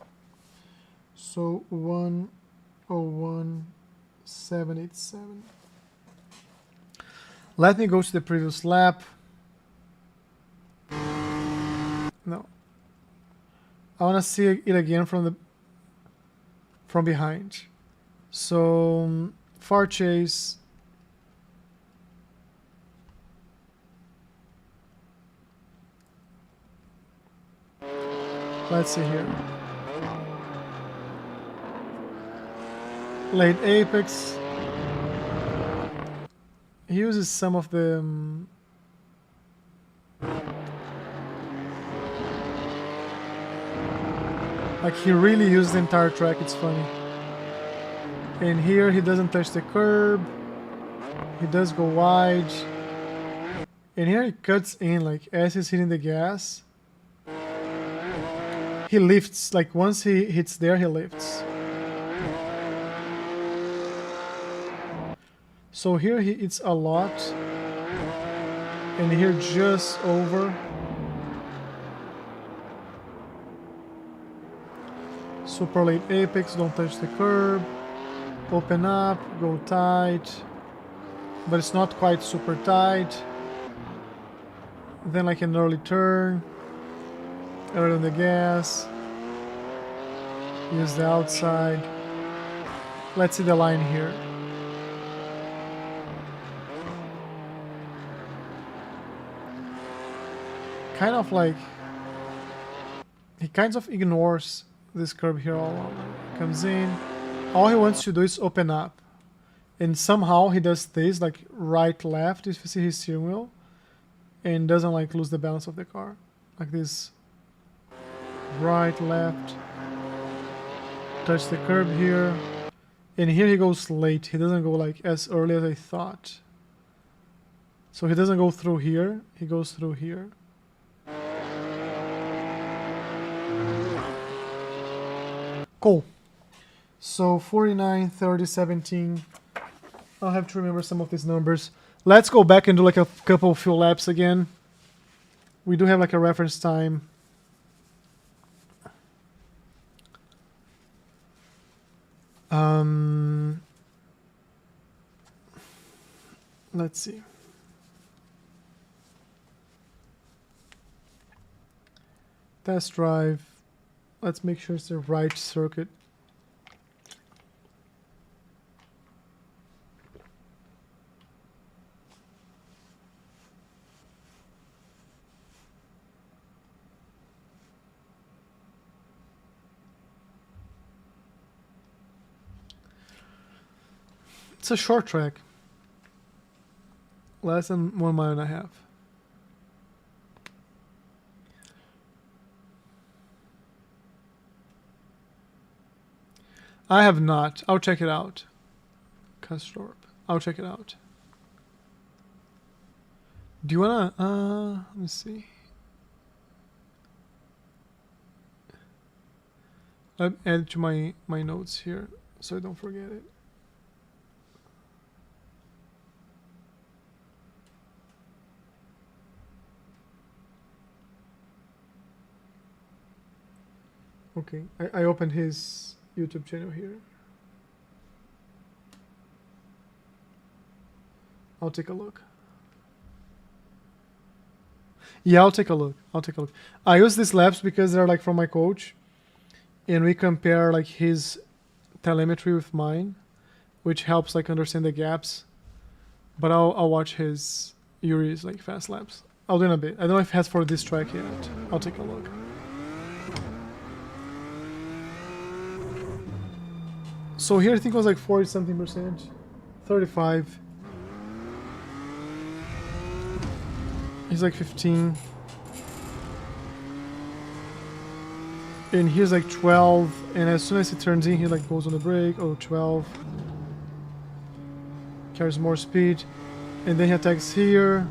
So 101,787. Let me go to the previous lap. No. I want to see it again from behind. So far chase. Let's see here. Late apex. He uses some of the like he really used the entire track, it's funny. And here he doesn't touch the curb. He does go wide. And here he cuts in, like as he's hitting the gas. He lifts, like once he hits there, he lifts. So here he hits a lot. And here just over. Super late apex, don't touch the curb. Open up, go tight. But it's not quite super tight. Then like an early turn. Early on the gas. Use the outside. Let's see the line here. Kind of like he kind of ignores this curve here all along. Comes in. All he wants to do is open up. And somehow he does this, like right, left, if you see his steering wheel. And doesn't like lose the balance of the car. Like this. Right, left. Touch the curb here. And here he goes late. He doesn't go like as early as I thought. So he doesn't go through here. He goes through here. Cool. So 49, 30, 17. I'll have to remember some of these numbers. Let's go back and do like a couple few laps again. We do have like a reference time. Let's see. Test drive. Let's make sure it's the right circuit. It's a short track. Less than 1.5 miles. I have not. I'll check it out. Castorp. I'll check it out. Do you wanna let me see. I'll add it to my notes here so I don't forget it. Okay, I opened his YouTube channel here. I'll take a look. Yeah, I'll take a look. I'll take a look. I use these labs because they're like from my coach, and we compare like his telemetry with mine, which helps like understand the gaps. But I'll watch his Yuri's like fast laps. I'll do in a bit. I don't know if he has for this track yet. I'll take a look. So here I think it was like 40 something%, 35. He's like 15. And here's like 12. And as soon as he turns in, he like goes on the brake. Oh, 12. Carries more speed. And then he attacks here.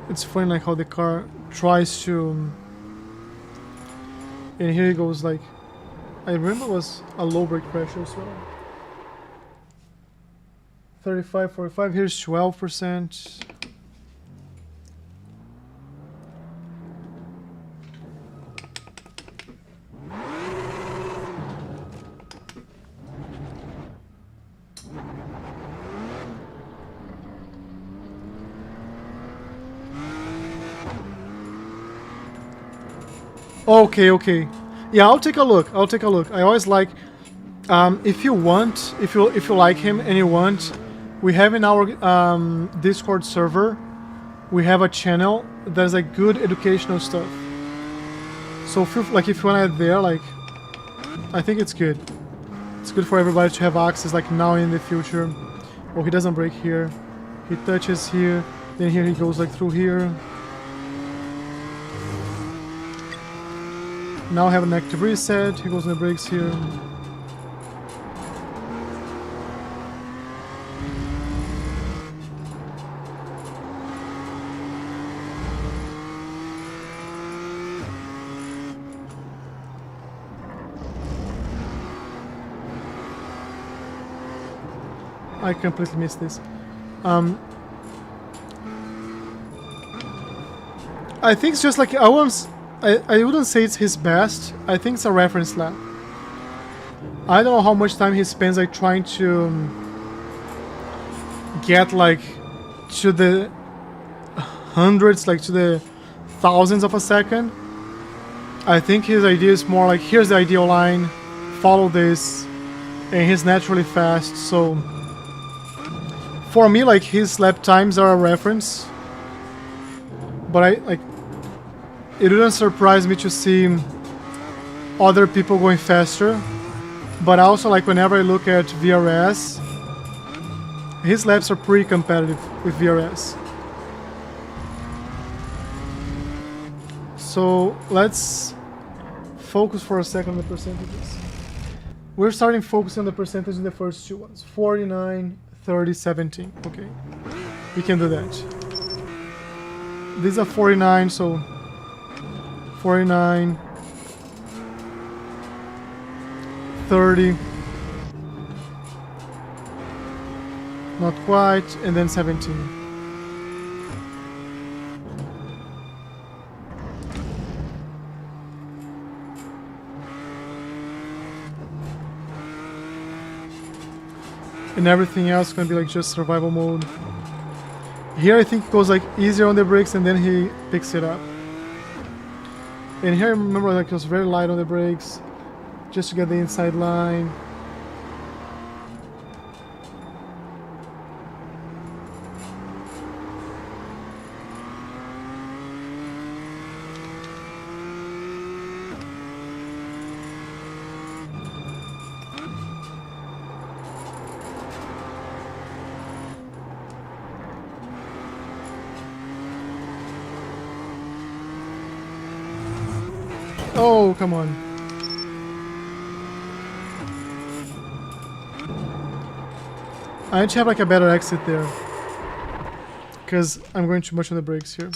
It's funny like how the car tries to... and here he goes like... I remember it was a low brake pressure as well. 35, 45, here's 12%. Okay. Yeah, I'll take a look. I always like... if you want, if you like him and you want, we have in our Discord server, we have a channel that's like good educational stuff. So if you want to add there, like, I think it's good. It's good for everybody to have access, like now and in the future. Oh, he doesn't brake here. He touches here, then here he goes like through here. Now I have an active reset. He goes on the brakes here. I completely missed this. I think it's just like I wouldn't say it's his best. I think it's a reference lap. I don't know how much time he spends like trying to get like to the hundreds, like to the thousands of a second. I think his idea is more like, here's the ideal line, follow this, and he's naturally fast. So for me, like, his lap times are a reference. But it wouldn't surprise me to see other people going faster. But also, like, whenever I look at VRS, his laps are pretty competitive with VRS. So let's focus for a second on the percentages. We're starting focusing on the percentage in the first two ones. 49, 30, 17. Okay. We can do that. These are 49, so 49, 30, not quite, and then 17. And everything else is gonna be like just survival mode. Here I think it goes like easier on the brakes and then he picks it up. And here I remember like it was very light on the brakes, just to get the inside line. Oh, come on. I need to have like a better exit there. Because I'm going too much on the brakes here.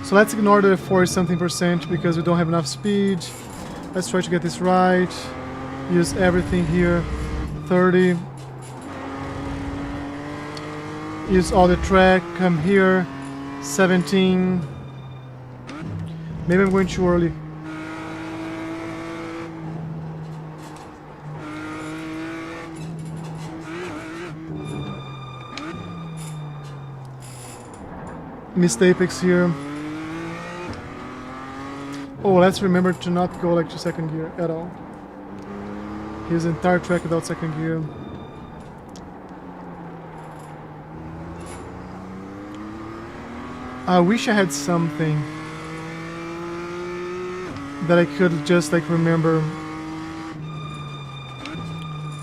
So let's ignore the 40-something% because we don't have enough speed. Let's try to get this right. Use everything here. 30. Use all the track. Come here. 17. Maybe I'm going too early. Missed apex here. Oh, let's remember to not go like to second gear at all. Here's the entire track without second gear. I wish I had something that I could just like remember.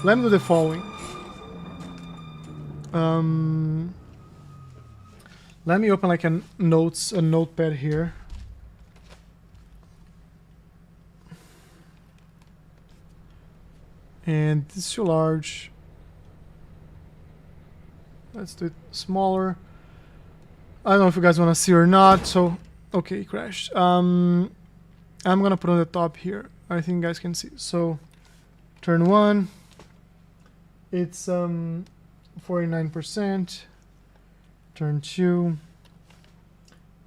Let me do the following. Let me open like a notepad here. And this is too large. Let's do it smaller. I don't know if you guys want to see or not, so okay, crashed. I'm gonna put on the top here. I think you guys can see. So turn 1, it's 49%. Turn 2,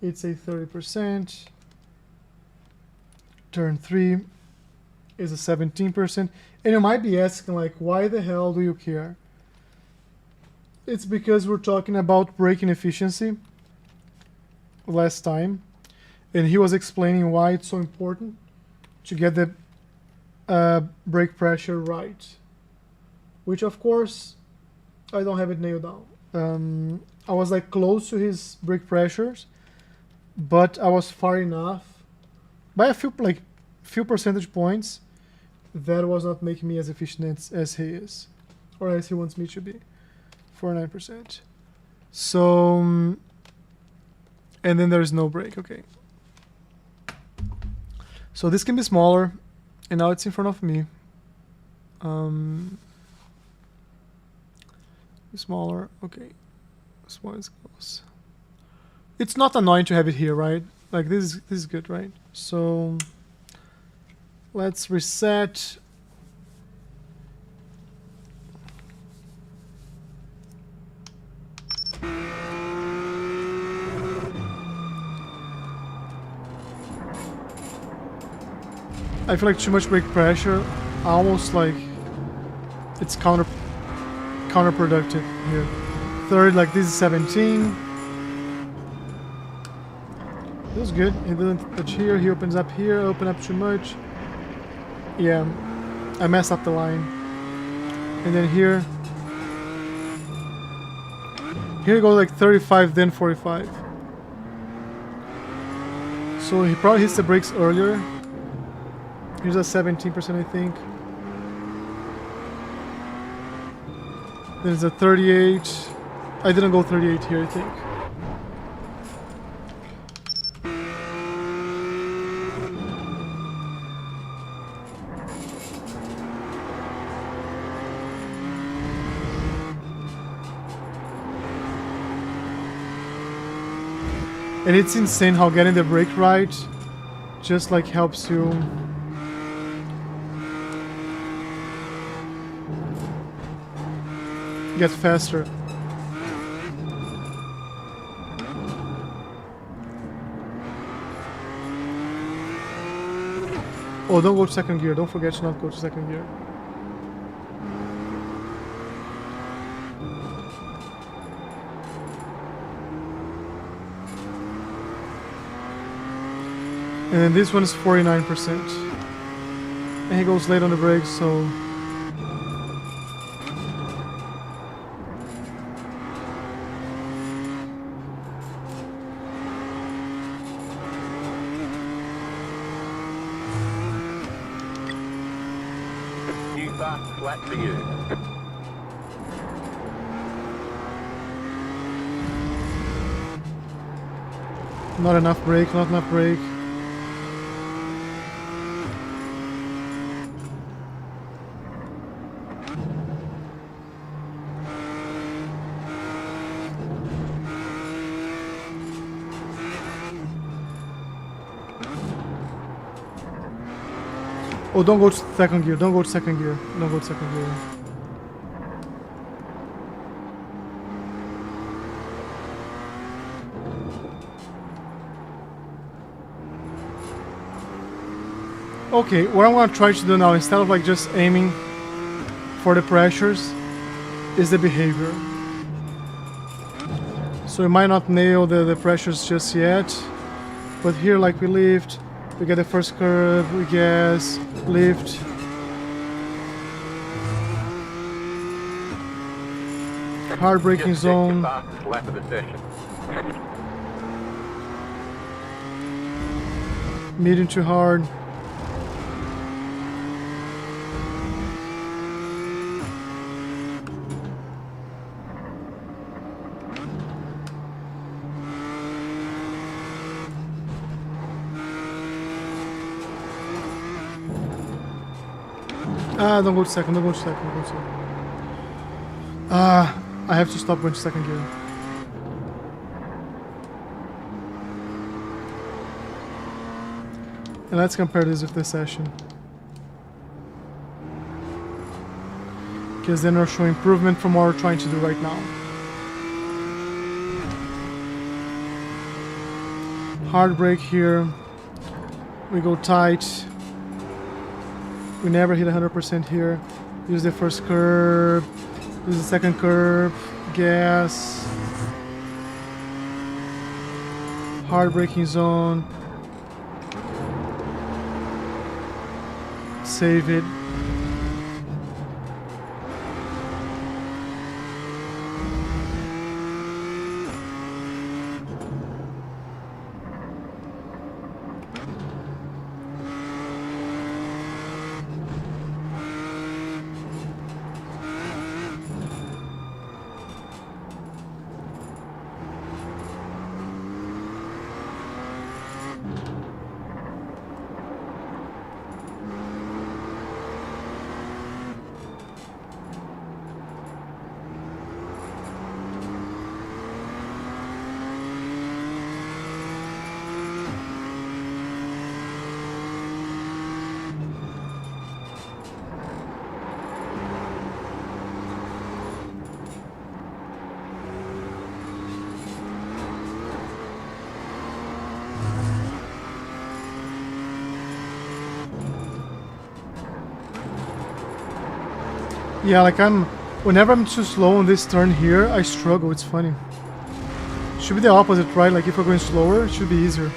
it's a 30%. Turn 3 is a 17%. And you might be asking, like, why the hell do you care? It's because we're talking about braking efficiency last time, and he was explaining why it's so important to get the brake pressure right, which of course I don't have it nailed down. I was like close to his brake pressures, but I was far enough by a few percentage points that was not making me as efficient as he is, or as he wants me to be. 49%. So, and then there's no brake. Okay. So this can be smaller, and now it's in front of me. Smaller. Okay. This one is close. It's not annoying to have it here, right? Like this is good, right? So let's reset. I feel like too much brake pressure, almost like it's counterproductive here. Third, like this is 17. This is good. He didn't touch here. He opens up here. Open up too much. Yeah, I messed up the line. And then here you go like 35, then 45. So he probably hits the brakes earlier. Here's a 17%, I think. There's a 38. I didn't go 38 here, I think. And it's insane how getting the brake right just like helps you get faster. Oh, don't go to second gear. Don't forget to not go to second gear. And then this one is 49%. And he goes late on the brakes, so flat for you. not enough brake, not enough brake. Oh, don't go to second gear. Don't go to second gear. Don't go to second gear. Okay, what I'm gonna try to do now, instead of like just aiming for the pressures, is the behavior. So we might not nail the pressures just yet, but here like we lift, we get the first curve, we gas, lift. Hard braking zone. Lap of the session. Medium to hard. Don't go to second, don't go to second, don't go to second. I have to stop going to second gear. And let's compare this with this session. Because then we'll show improvement from what we're trying to do right now. Hard brake here. We go tight. We never hit 100% here. Use the first curve. Use the second curve. Gas. Hard braking zone. Save it. Yeah, like whenever I'm too slow on this turn here, I struggle, it's funny. Should be the opposite, right? Like if we're going slower, it should be easier.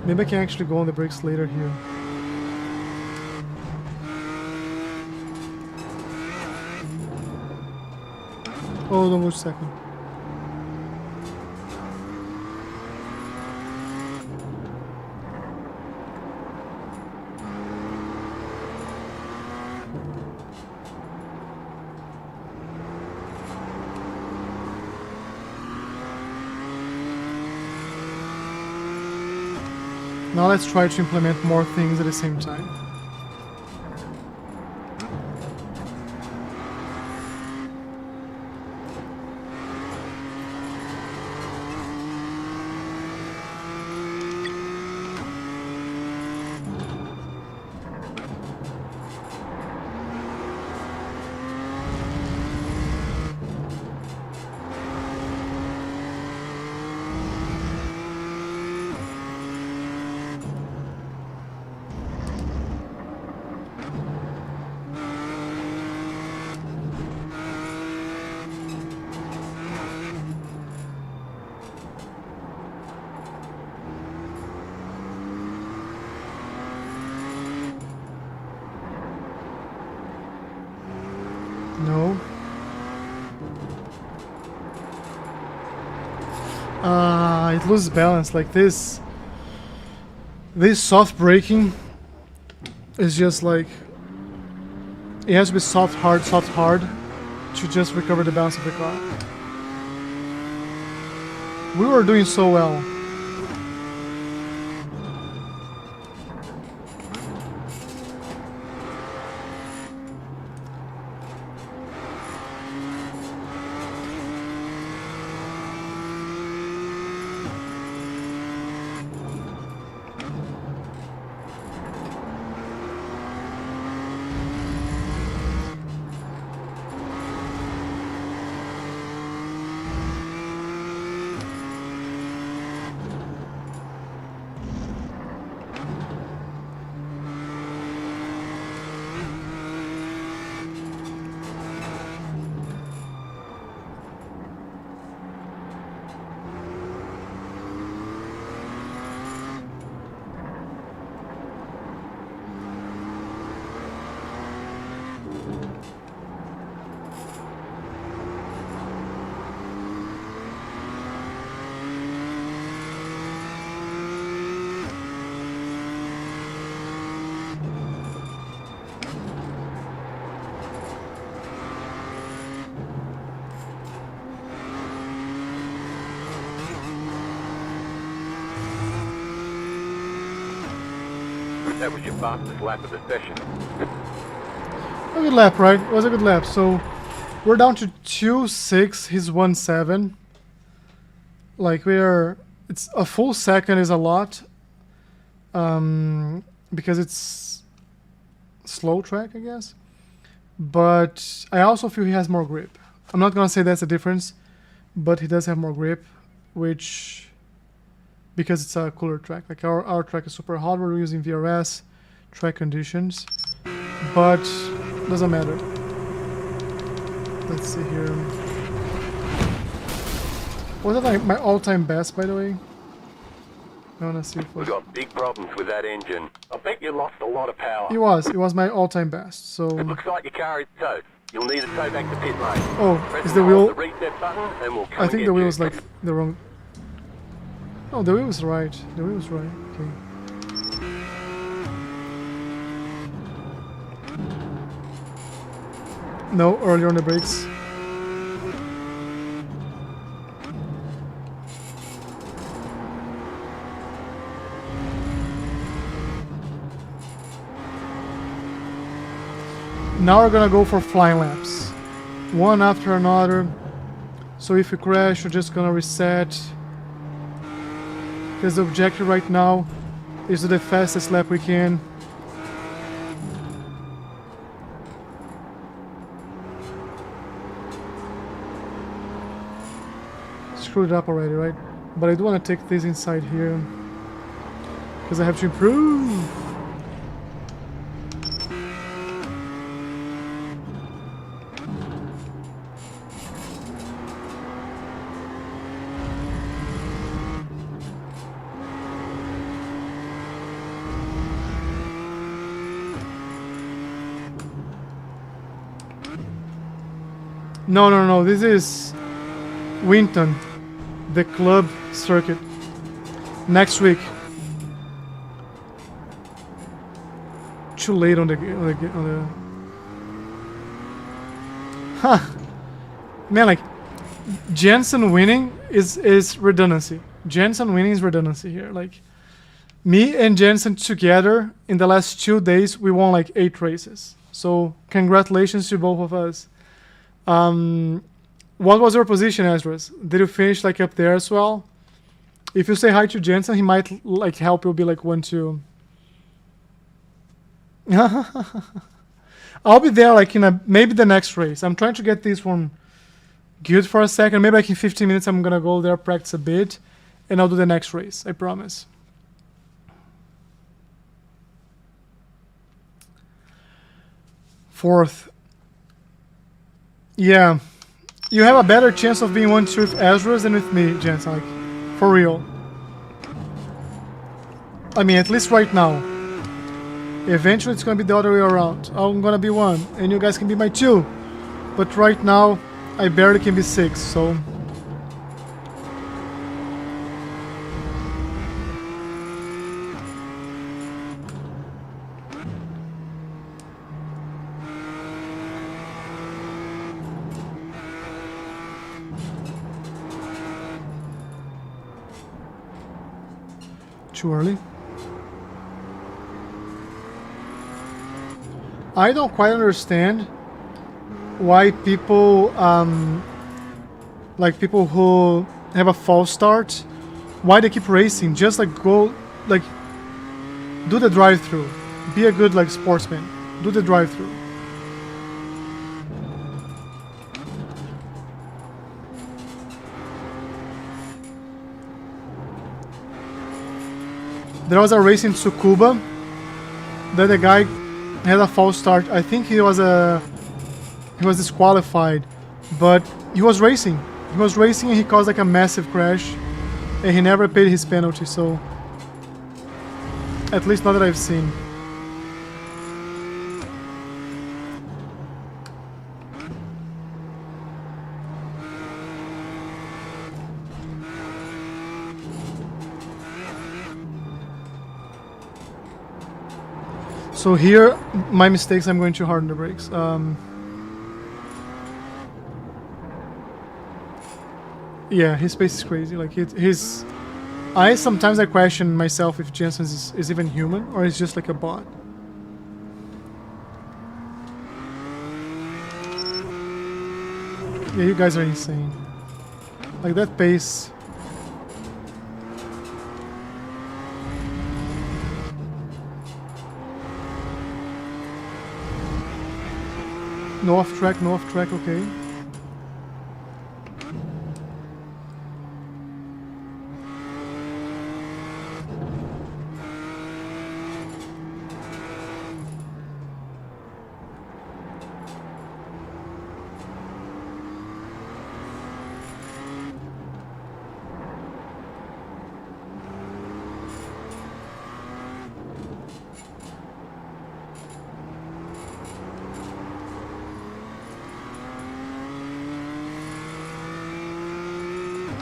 Maybe I can actually go on the brakes later here. Oh, don't go second. Now let's try to implement more things at the same time. No. It loses balance like this. This soft braking is just like, it has to be soft, hard to just recover the balance of the car. We were doing so well. That was your fastest lap of the session. A good lap, right? It was a good lap. So we're down to 2.6. He's 1.7. Like it's a full second is a lot. Because it's slow track, I guess. But I also feel he has more grip. I'm not gonna say that's a difference, but he does have more grip, which because it's a cooler track. Like our track is super hot. We're using VRS track conditions, but doesn't matter. Let's see here. Was that like my all-time best, by the way? I wanna see if We've got big problems with that engine. I bet you lost a lot of power. it was my all-time best. So It looks like your car is towed. You'll need to tow back to pit lane. oh, Press is and the hold wheel? the reset button and we'll come I and think get the wheel you. was like the wrong. Oh, the wheel was right. The wheel was right. Okay. No, earlier on the brakes. Now we're gonna go for flying laps, one after another. So if we crash, we're just gonna reset. Because the objective right now is to do the fastest lap we can. Screwed it up already, right? But I do want to take this inside here because I have to improve. No. This is Winton, the club circuit. Next week. Too late on the Huh. Man, like Jensen winning is redundancy. Jensen winning is redundancy here. Like me and Jensen together in the last 2 days we won like 8 races. So congratulations to both of us. What was your position, Esdras? Did you finish like up there as well? If you say hi to Jensen, he might like help you be like 1-2. I'll be there like in maybe the next race. I'm trying to get this one good for a second. Maybe like in 15 minutes I'm gonna go there, practice a bit, and I'll do the next race. I promise. Fourth. Yeah. You have a better chance of being 1-2 with Esdras than with me, Jensen. Like, for real. I mean, at least right now. Eventually it's gonna be the other way around. I'm gonna be 1, and you guys can be my 2. But right now, I barely can be 6, so... Too early. I don't quite understand why people, like people who have a false start, why they keep racing. Just like go, like, do the drive-through. Be a good like sportsman. Do the drive-through. There was a race in Tsukuba that the guy had a false start. I think he was disqualified, but he was racing. He was racing and he caused like a massive crash, and he never paid his penalty. So, at least not that I've seen. So here, my mistakes, I'm going too hard on the brakes. Yeah, his pace is crazy. Like Sometimes I question myself if Jensen is even human or is just like a bot. Yeah, you guys are insane. Like that pace. No off track, okay.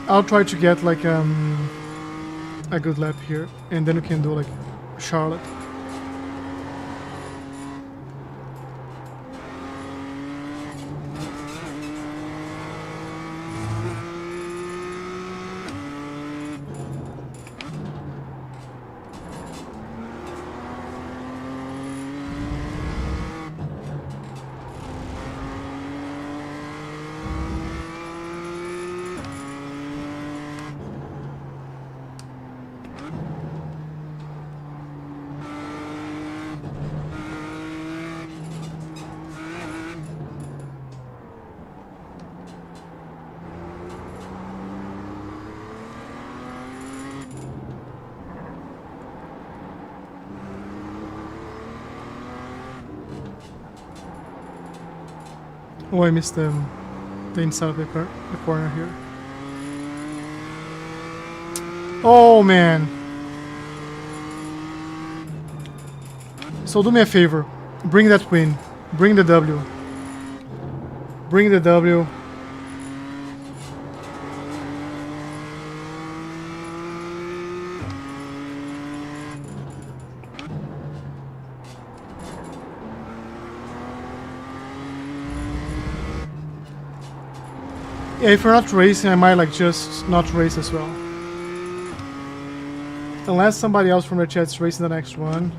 I'll try to get like a good lap here, and then we can do like Charlotte. Oh, I missed the inside of the corner here. Oh man. So do me a favor. Bring that win. Bring the W. Bring the W. Yeah, if we're not racing, I might like just not race as well. Unless somebody else from the chat's racing the next one.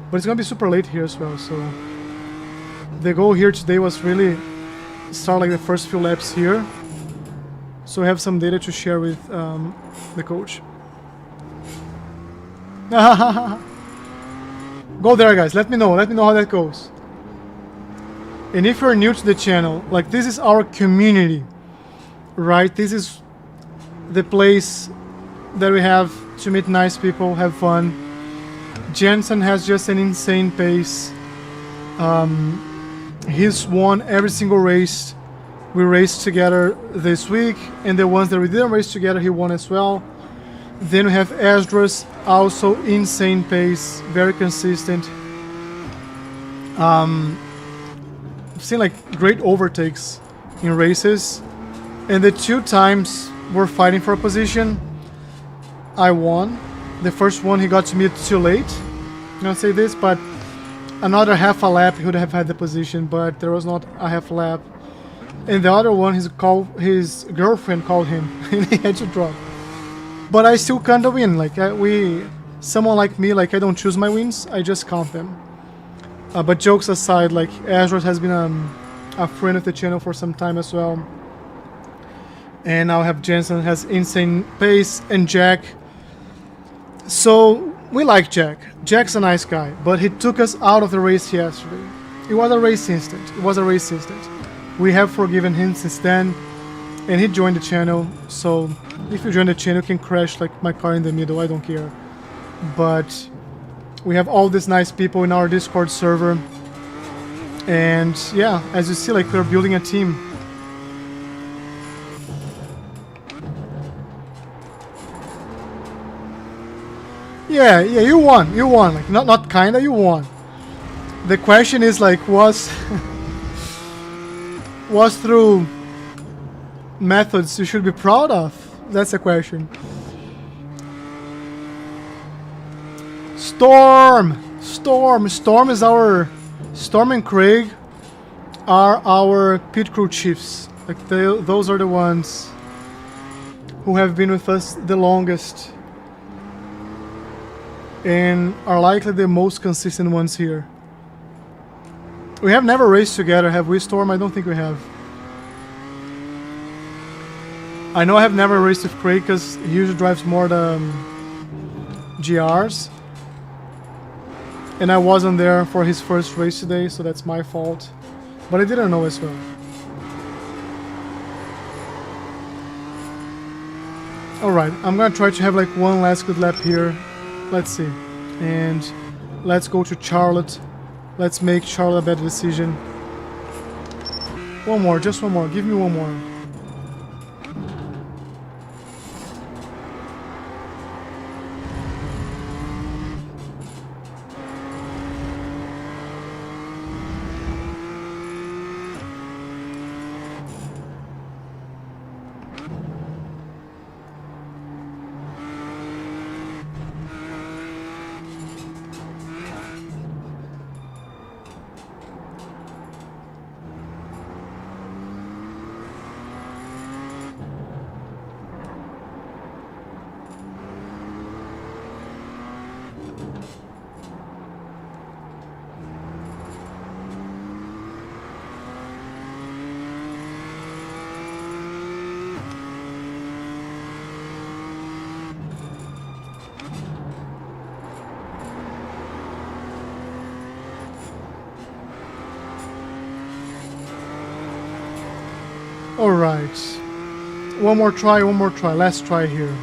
But it's gonna be super late here as well, so... The goal here today was really start like the first few laps here. So we have some data to share with the coach. Go there guys, let me know how that goes. And if you're new to the channel, like this is our community. Right, this is the place that we have to meet nice people, have fun. Jensen has just an insane pace. He's won every single race we raced together this week, and the ones that we didn't race together, he won as well. Then we have Esdras, also insane pace, very consistent. I've seen like great overtakes in races. And the 2 times we're fighting for a position, I won. The first one he got to me too late. I'm gonna say this, but another half a lap he would have had the position, but there was not a half lap. And the other one, his girlfriend called him, and he had to drop. But I still kind of win. Like someone like me, like I don't choose my wins, I just count them. But jokes aside, like Ezra has been a friend of the channel for some time as well. And now I have Jensen has insane pace and Jack. So we like Jack. Jack's a nice guy, but he took us out of the race yesterday. It was a race incident. We have forgiven him since then, and he joined the channel. So if you join the channel, you can crash like my car in the middle. I don't care. But we have all these nice people in our Discord server, and yeah, as you see, like we're building a team. Yeah, you won. Like not kinda, you won. The question is like was through methods you should be proud of? That's the question. Storm is our Storm and Craig are our pit crew chiefs. Like those are the ones who have been with us the longest. and are likely the most consistent ones here. We have never raced together, have we, Storm? I don't think we have. I know I have never raced with Craig because he usually drives more the GRs. And I wasn't there for his first race today, so that's my fault. But I didn't know as well. Alright, I'm gonna try to have like one last good lap here. Let's see. And let's go to Charlotte. Let's make Charlotte a better decision. One more, just one more. Give me one more. Alright. One more try, last try here.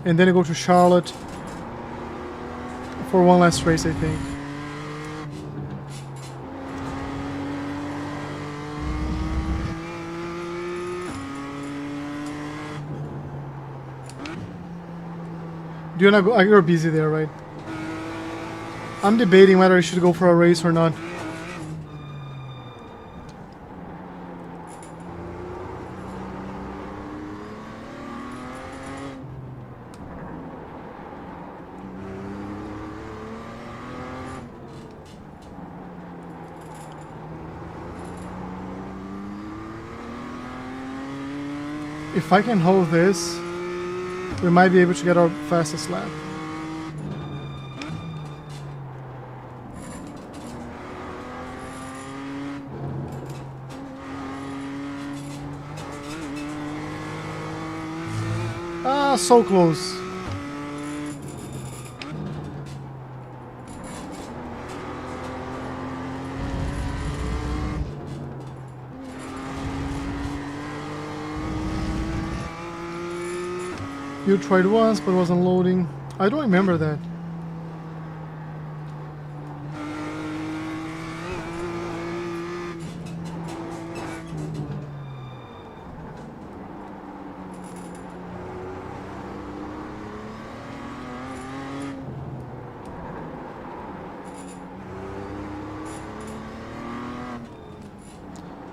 And then I go to Charlotte for one last race, I think. Do you wanna go? You're busy there, right? I'm debating whether I should go for a race or not. If I can hold this, we might be able to get our fastest lap. Ah, so close. You tried once, but wasn't loading. I don't remember that.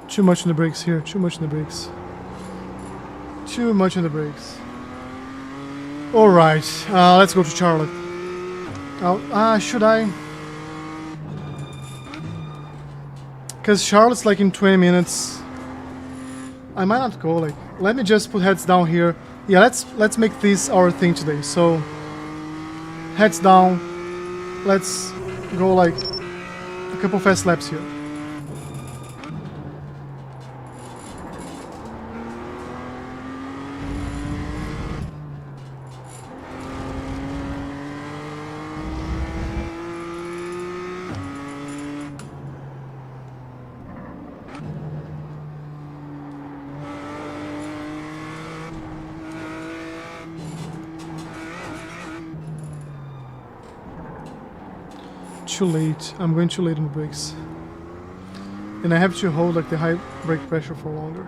Too much in the brakes here, too much in the brakes. Too much in the brakes. Alright, let's go to Charlotte. Should I? Because Charlotte's like in 20 minutes. I might not go, like, let me just put heads down here. Yeah, let's make this our thing today. So, heads down. Let's go like a couple fast laps here. Too late. I'm going too late on the brakes. And I have to hold like the high brake pressure for longer.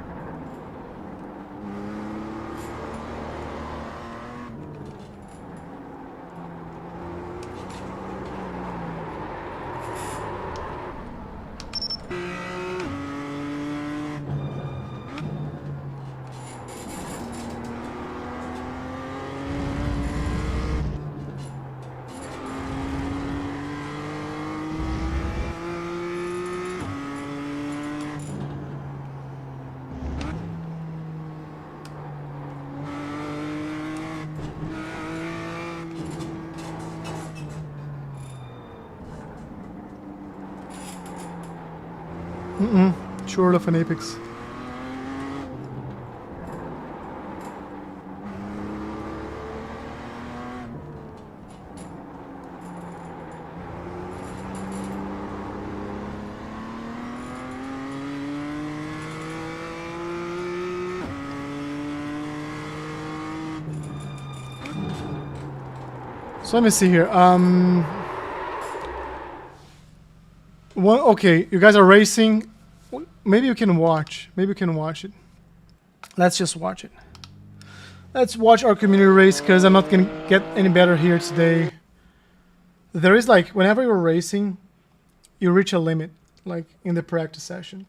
Sure of an Apex. So let me see here. Okay, you guys are racing. Maybe you can watch. Maybe you can watch it. Let's just watch it. Let's watch our community race, because I'm not gonna get any better here today. There is like, whenever you're racing, you reach a limit, like in the practice session.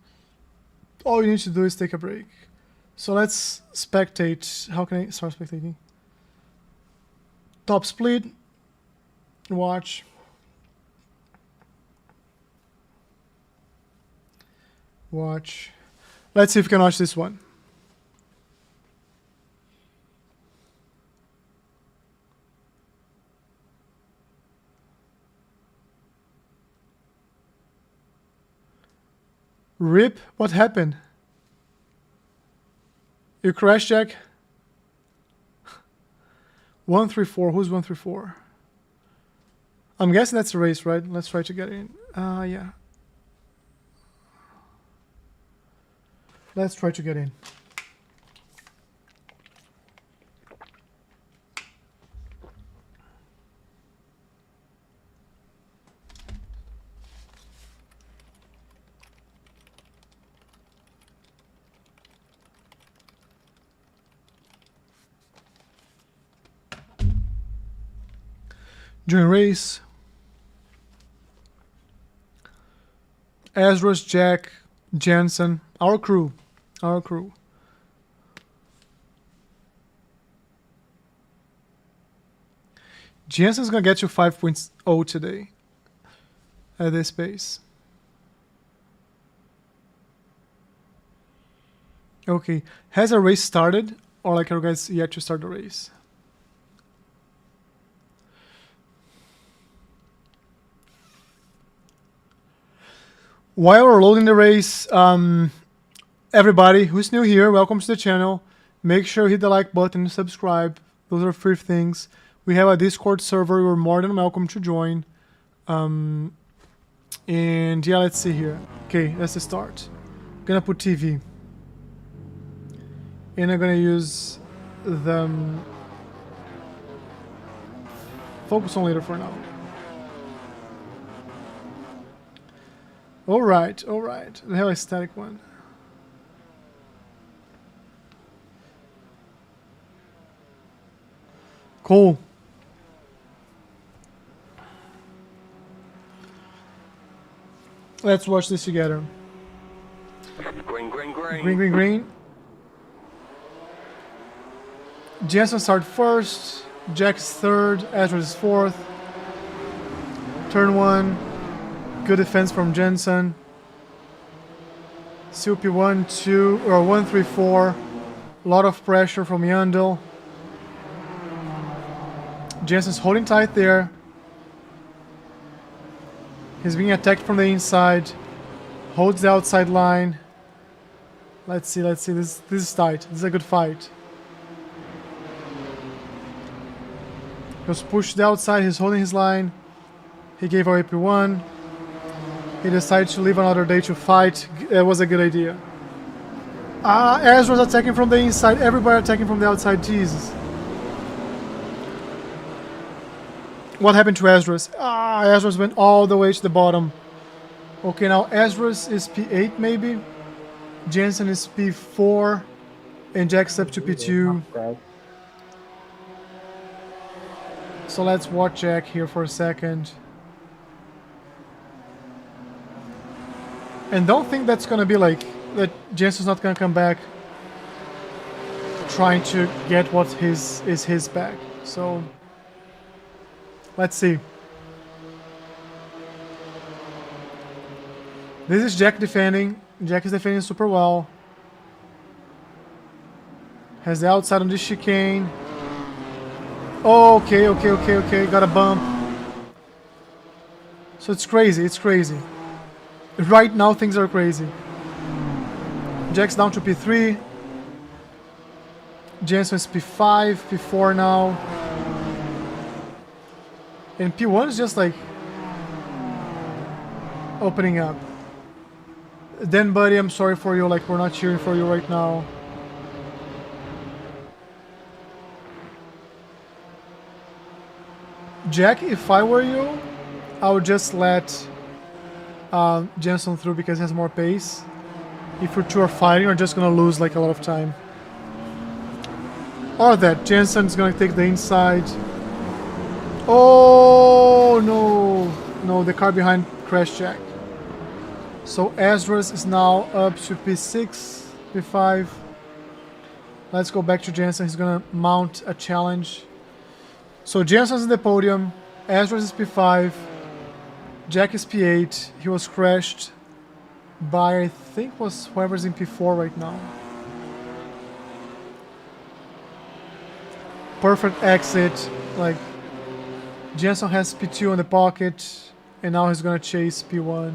All you need to do is take a break. So let's spectate. How can I start spectating? Top split. Watch. Watch. Let's see if we can watch this one. Rip, what happened? You crashed, Jack? 134, who's 134? I'm guessing that's a race, right? Let's try to get in. Yeah. Let's try to get in. During race, Ezra's, Jack, Jensen, our crew. Jensen's gonna get you 5.0 today at this pace. Okay, has a race started, or like are you guys yet to start the race? While we're loading the race, everybody who's new here, welcome to the channel. Make sure you hit the like button and subscribe. Those are free things. We have a Discord server. You're more than welcome to join. And yeah, let's see here. Okay, that's the start. Gonna put TV. And I'm gonna use the focus on later for now. Alright. We have a static one. Cool. Let's watch this together. Green. Jensen start first. Jack's third. Ezra is fourth. Turn one. Good defense from Jensen. COP 1, 2, or 1, 3, 4. A lot of pressure from Yandel. Jensen's holding tight there. He's being attacked from the inside. Holds the outside line. Let's see. This is tight. This is a good fight. He was pushed the outside. He's holding his line. He gave away P1. He decided to leave another day to fight. It was a good idea. Ezra's attacking from the inside. Everybody attacking from the outside. Jesus. What happened to Ezra's? Ezra's went all the way to the bottom. Okay, now Ezra's is P8 maybe. Jensen is P4. And Jack's up to P2. So let's watch Jack here for a second. And don't think that's gonna be like that. Jensen's not gonna come back trying to get what is his back. So let's see. This is Jack defending. Jack is defending super well. Has the outside on this chicane. Okay. Got a bump. So it's crazy. Right now things are crazy. Jack's down to P3. Jensen is P5, P4 now. And P1 is just like opening up. Then, buddy, I'm sorry for you, like we're not cheering for you right now. Jack, if I were you, I would just let Jensen through because he has more pace. If you two are fighting, you're just gonna lose like a lot of time. Or that, Jensen's gonna take the inside. Oh no! No, the car behind crashed Jack. So Ezra's is now up to P6, P5. Let's go back to Jensen. He's gonna mount a challenge. So Jensen's in the podium. Ezra's is P5. Jack is P8. He was crashed by, I think, was whoever's in P4 right now. Perfect exit. Like, Jensen has P2 in the pocket, and now he's gonna chase P1.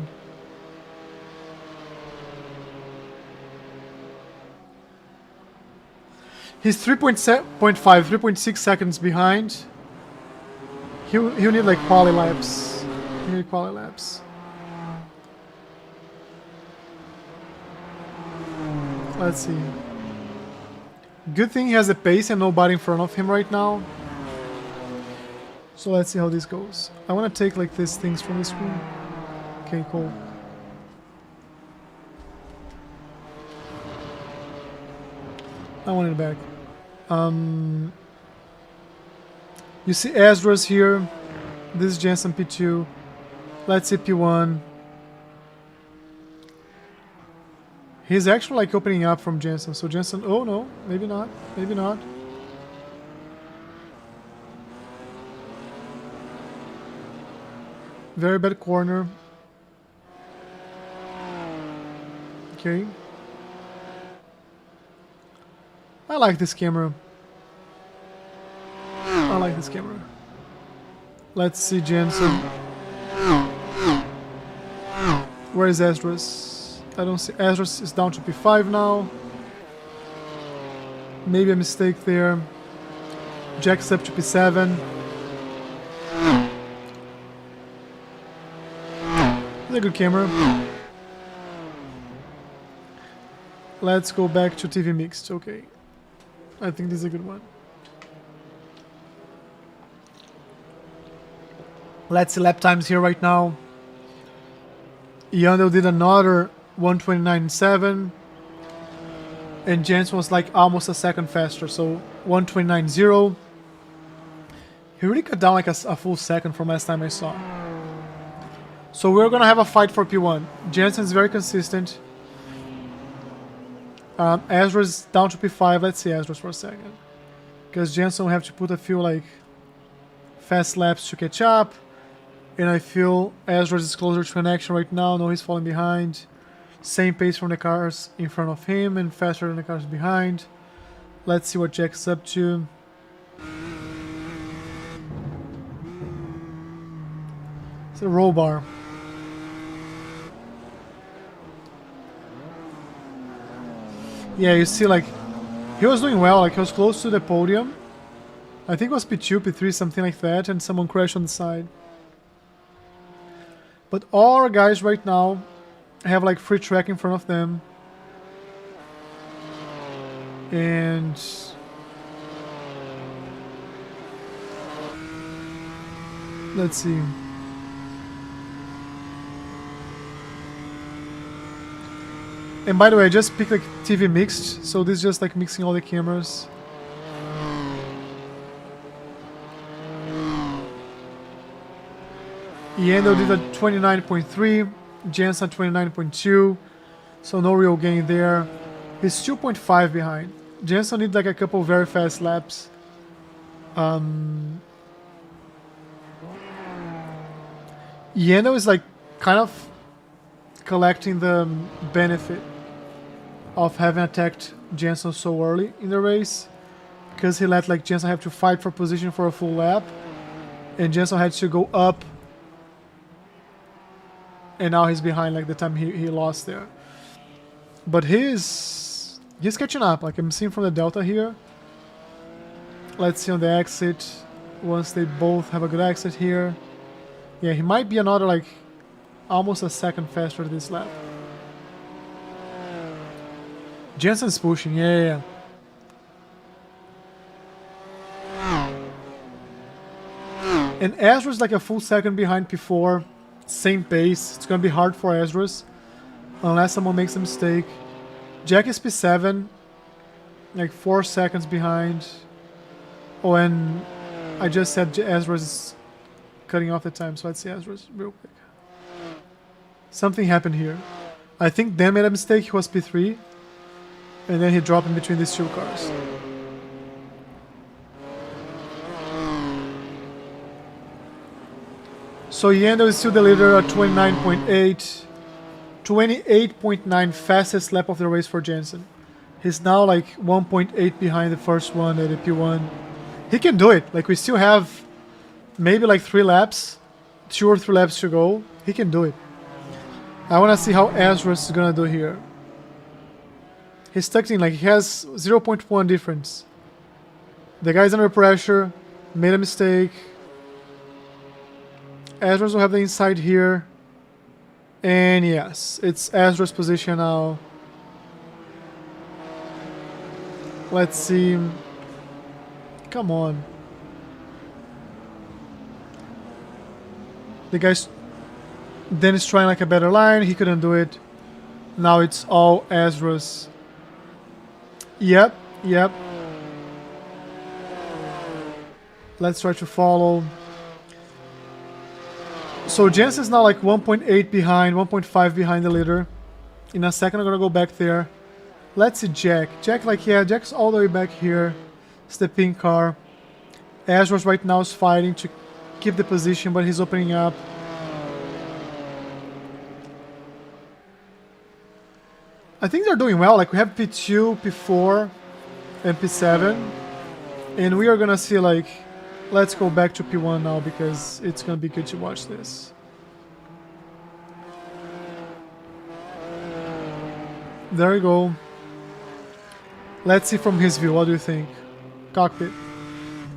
He's 3.6 seconds behind. He'll need like quali laps. He'll need quali laps. Let's see. Good thing he has the pace and nobody in front of him right now. So let's see how this goes. I want to take like these things from the screen. Okay, cool. I want it back. You see Ezra's here. This is Jensen P2. Let's see P1. He's actually like opening up from Jensen. So Jensen, oh no, maybe not, maybe not. Very bad corner. Okay. I like this camera. I like this camera. Let's see Jensen. Where is Ezra's? I don't see. Ezra's is down to P5 now. Maybe a mistake there. Jack's up to P7. It's a good camera. Let's go back to TV mixed. Okay. I think this is a good one. Let's see lap times here right now. Yandel did another 1:29.7, and Jensen was like almost a second faster, so 1:29.0. He really cut down like a full second from last time I saw. So we're gonna have a fight for P1. Jensen is very consistent. Ezra's down to P5. Let's see Ezra's for a second, because Jensen will have to put a few like fast laps to catch up. And I feel Ezra is closer to an action right now. No, he's falling behind. Same pace from the cars in front of him and faster than the cars behind. Let's see what Jack's up to. It's a roll bar. Yeah, you see like he was doing well. Like he was close to the podium. I think it was P2, P3, something like that. And someone crashed on the side. But all our guys right now have like free track in front of them. And let's see. And by the way, I just picked like TV mixed, so this is just like mixing all the cameras. Yandel did a 29.3, Jensen 29.2, so no real gain there. He's 2.5 behind. Jensen needs like a couple very fast laps. Yandel is like kind of collecting the benefit of having attacked Jensen so early in the race, because he let like Jensen have to fight for position for a full lap, and Jensen had to go up. And now he's behind like the time he lost there. But he's catching up. Like I'm seeing from the Delta here. Let's see on the exit. Once they both have a good exit here. Yeah, he might be another like almost a second faster this lap. Jensen's pushing, yeah. And Ezra's like a full second behind P4. Same pace. It's gonna be hard for Ezra's. Unless someone makes a mistake. Jack is P7. Like 4 seconds behind. Oh, and I just said Ezra's cutting off the time, so let's see Ezra's real quick. Something happened here. I think Dan made a mistake, he was P3. And then he dropped in between these two cars. So Yendo is still the leader at 29.8. 28.9 fastest lap of the race for Jensen. He's now like 1.8 behind the first one at the P1. He can do it. Like we still have maybe like 3 laps. 2 or 3 laps to go. He can do it. I want to see how Ezra's is gonna do here. He's tucked in, like he has 0.1 difference. The guy's under pressure, made a mistake. Ezra's will have the inside here. And yes, it's Ezra's position now. Let's see. Come on. The guy's then he's trying like a better line, he couldn't do it. Now it's all Ezra's. Yep. Let's try to follow. So Jensen's now like 1.8 behind, 1.5 behind the leader. In a second I'm gonna go back there. Let's see Jack. Jack like yeah, Jack's all the way back here. It's the pink car. Ezra's right now is fighting to keep the position, but he's opening up. I think they're doing well. Like we have P2, P4, and P7, and we are gonna see like, let's go back to P1 now because it's gonna be good to watch this. There you go. Let's see from his view. What do you think? Cockpit.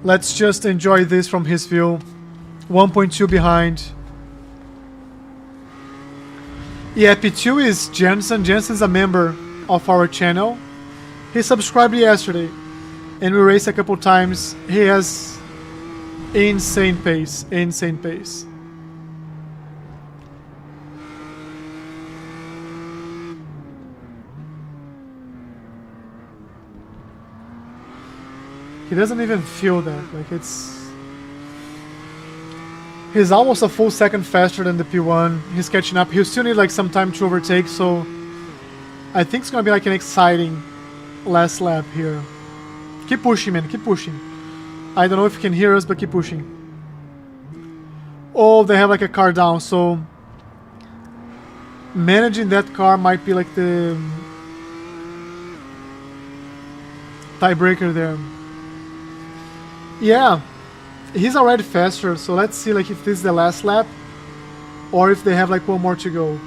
Let's just enjoy this from his view. 1.2 behind. Yeah, P2 is Jensen. Jensen's a member of our channel. He subscribed yesterday and we raced a couple times. He has insane pace. Insane pace. He doesn't even feel that. Like it's... He's almost a full second faster than the P1. He's catching up. He'll still need like some time to overtake, so I think it's gonna be like an exciting last lap here. Keep pushing, man. Keep pushing. I don't know if you can hear us, but keep pushing. Oh, they have like a car down, so managing that car might be like the tiebreaker there. Yeah. He's already faster, so let's see like if this is the last lap or if they have like one more to go.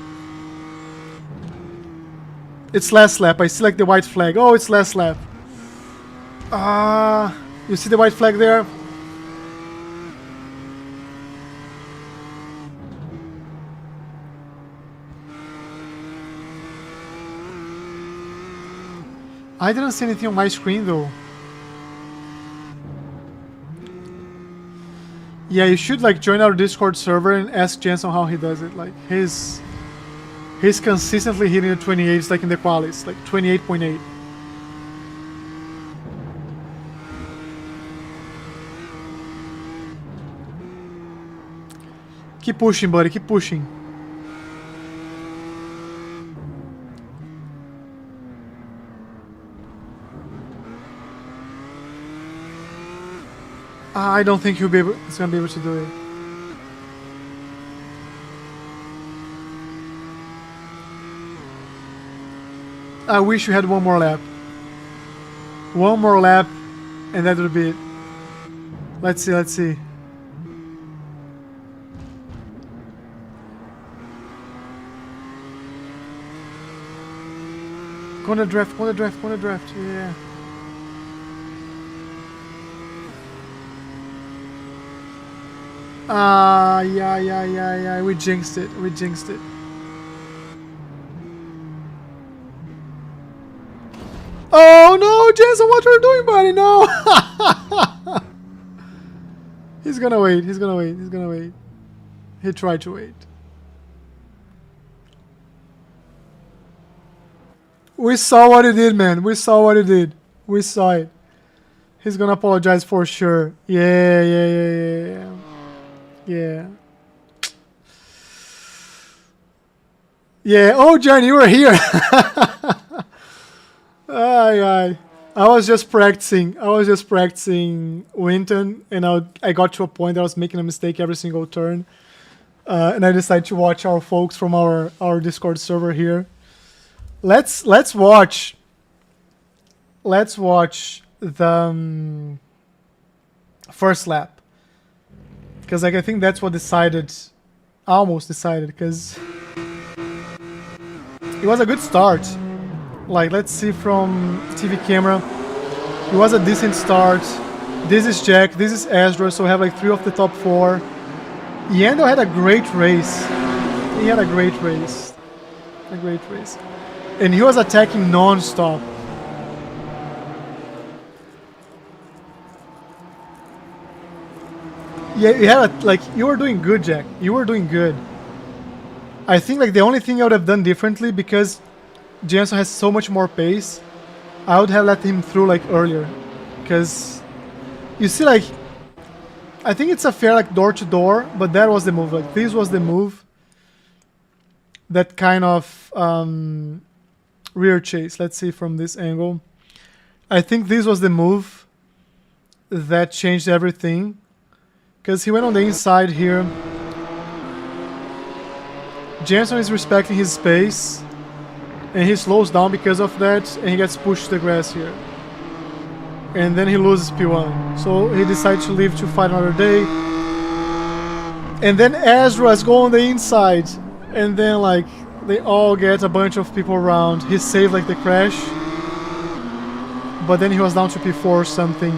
It's last lap. I see like the white flag. Oh, it's last lap. You see the white flag there? I didn't see anything on my screen though. Yeah, you should like join our Discord server and ask Jensen how he does it. Like he's consistently hitting the 28s like in the qualies, like 28.8. Keep pushing, buddy, keep pushing. I don't think he's gonna be able to do it. I wish we had one more lap. One more lap, and that would be it. Let's see, let's see. Gonna draft, gonna draft, gonna draft. Yeah. Yeah. We jinxed it. We jinxed it. Oh no, Jensen, what are you doing, buddy? No. He's gonna wait. He's gonna wait. He's gonna wait. He tried to wait. We saw what he did, man. We saw what he did. We saw it. He's gonna apologize for sure. Yeah. Yeah. Oh, Johnny, you were here. Aye. I was just practicing. Winton, and I got to a point that I was making a mistake every single turn, and I decided to watch our folks from our Discord server here. Let's watch. Let's watch the first lap, because like I think that's what almost decided, because it was a good start. Like, let's see from TV camera. It was a decent start. This is Jack, this is Ezra, so we have like 3 of the top 4. Yendo had a great race. He had a great race. And he was attacking non-stop. Yeah, you were doing good, Jack. You were doing good. I think like the only thing I would have done differently, because Jensen has so much more pace, I would have let him through like earlier, because you see, like, I think it's a fair like door to door, but that was the move. Like, this was the move that kind of rear chase. Let's see from this angle. I think this was the move that changed everything, because he went on the inside here. Jensen is respecting his space, and he slows down because of that, and he gets pushed to the grass here. And then he loses P1. So he decides to leave to fight another day. And then Ezra's go on the inside, and then like they all get a bunch of people around. He saved like the crash, but then he was down to P4 or something,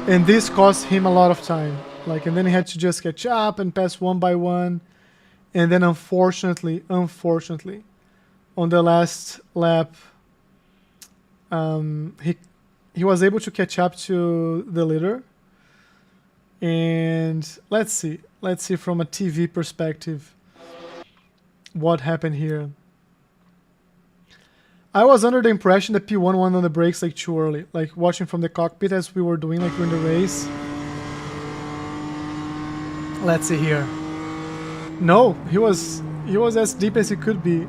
and this cost him a lot of time. Like, and then he had to just catch up and pass one by one, and then unfortunately, on the last lap, he was able to catch up to the leader. And let's see from a TV perspective what happened here. I was under the impression that P1 went on the brakes like too early, like watching from the cockpit as we were doing like during the race. Let's see here. No, he was as deep as he could be.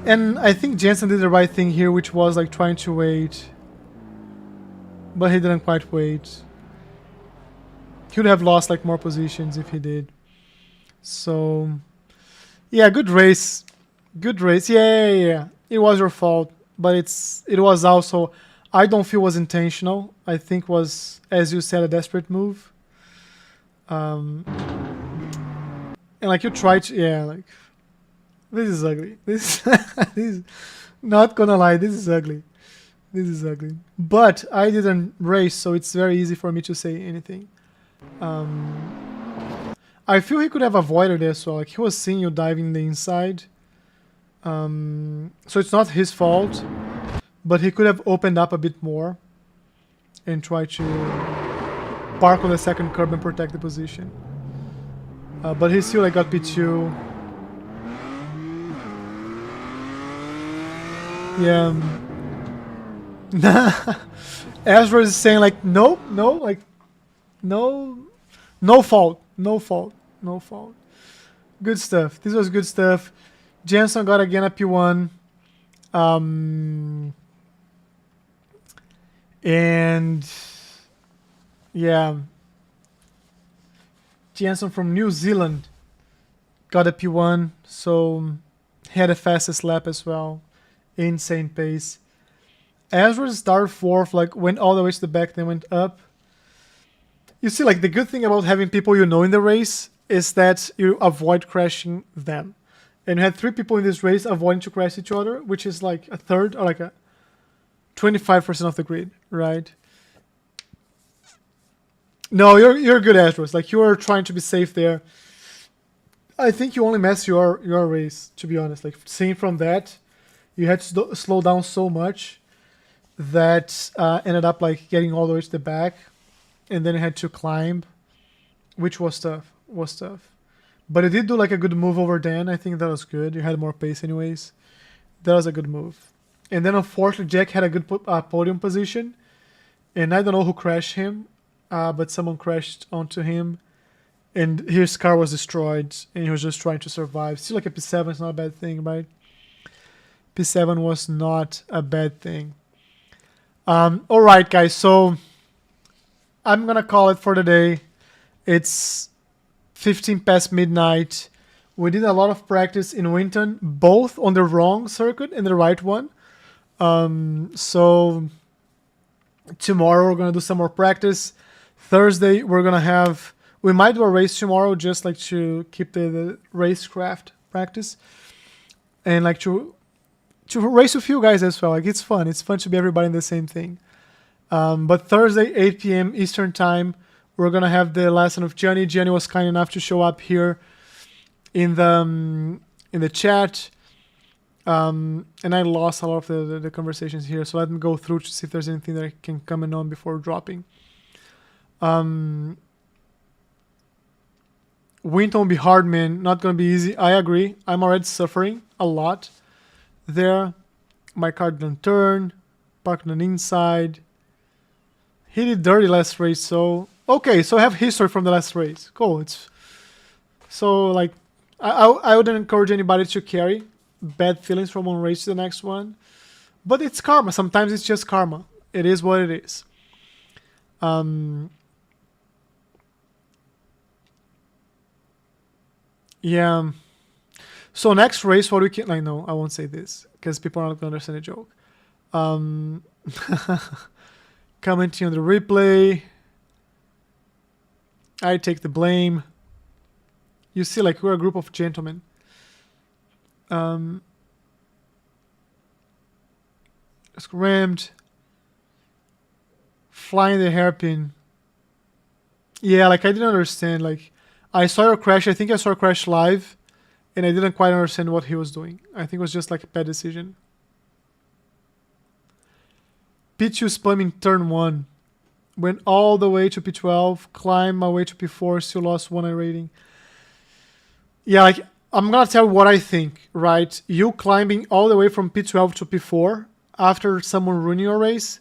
And I think Jensen did the right thing here, which was like trying to wait, but he didn't quite wait. He would have lost like more positions if he did. So yeah, good race. Yeah. It was your fault, but it was also, I don't feel was intentional. I think was, as you said, a desperate move. And like you tried to, yeah, like, this is ugly. This is not gonna lie, this is ugly. But I didn't race, so it's very easy for me to say anything. I feel he could have avoided this, so like he was seeing you diving the inside. So it's not his fault, but he could have opened up a bit more and tried to park on the second curb and protect the position. But he still like got P2. Yeah. Ezra is saying like no fault. Good stuff. This was good stuff. Jensen got again a P1. And yeah, Jensen from New Zealand got a P1, so he had the fastest lap as well. Insane pace. Ezra started 4th, like went all the way to the back, then went up. You see, like the good thing about having people you know in the race is that you avoid crashing them. and you had 3 people in this race avoiding to crash each other, which is like a third or like a 25% of the grid, right? No, you're good, Astros. Like, you are trying to be safe there. I think you only messed your race, to be honest. Like, seeing from that, you had to slow down so much that ended up like getting all the way to the back, and then you had to climb, which was tough. But it did do like a good move over Dan. I think that was good. You had more pace anyways. That was a good move. And then unfortunately Jack had a good podium position, and I don't know who crashed him, but someone crashed onto him, and his car was destroyed, and he was just trying to survive. Still, like a P7 is not a bad thing, right? P7 was not a bad thing. All right, guys, so I'm gonna call it for the day. It's 15 past midnight. We did a lot of practice in Winton, both on the wrong circuit and the right one. So tomorrow we're gonna do some more practice. Thursday we might do a race tomorrow, just like to keep the racecraft practice, and like to race with you guys as well. Like, it's fun. It's fun to be everybody in the same thing. But Thursday, 8 p.m. Eastern time, we're gonna have the lesson of Gianni. Gianni was kind enough to show up here in the chat, and I lost a lot of the conversations here. So let me go through to see if there's anything that I can comment on before dropping. Winton will be hard, man. Not gonna be easy. I agree. I'm already suffering a lot there. My car didn't turn. Parked on the inside. He did dirty last race, so okay. So I have history from the last race. Cool. It's so like I wouldn't encourage anybody to carry bad feelings from one race to the next one, but it's karma. Sometimes it's just karma. It is what it is. Yeah. So next race, what we can... Like, no, I won't say this because people are not going to understand the joke. Commenting on the replay. I take the blame. You see, like, we're a group of gentlemen. Scrammed. Flying the hairpin. Yeah, like, I didn't understand. Like, I saw your crash. I think I saw your crash live, and I didn't quite understand what he was doing. I think it was just like a bad decision. P2 spam in turn 1. Went all the way to P12, climbed my way to P4, still lost 1 iRating. Yeah, like, I'm gonna tell you what I think, right? You climbing all the way from P12 to P4 after someone ruining your race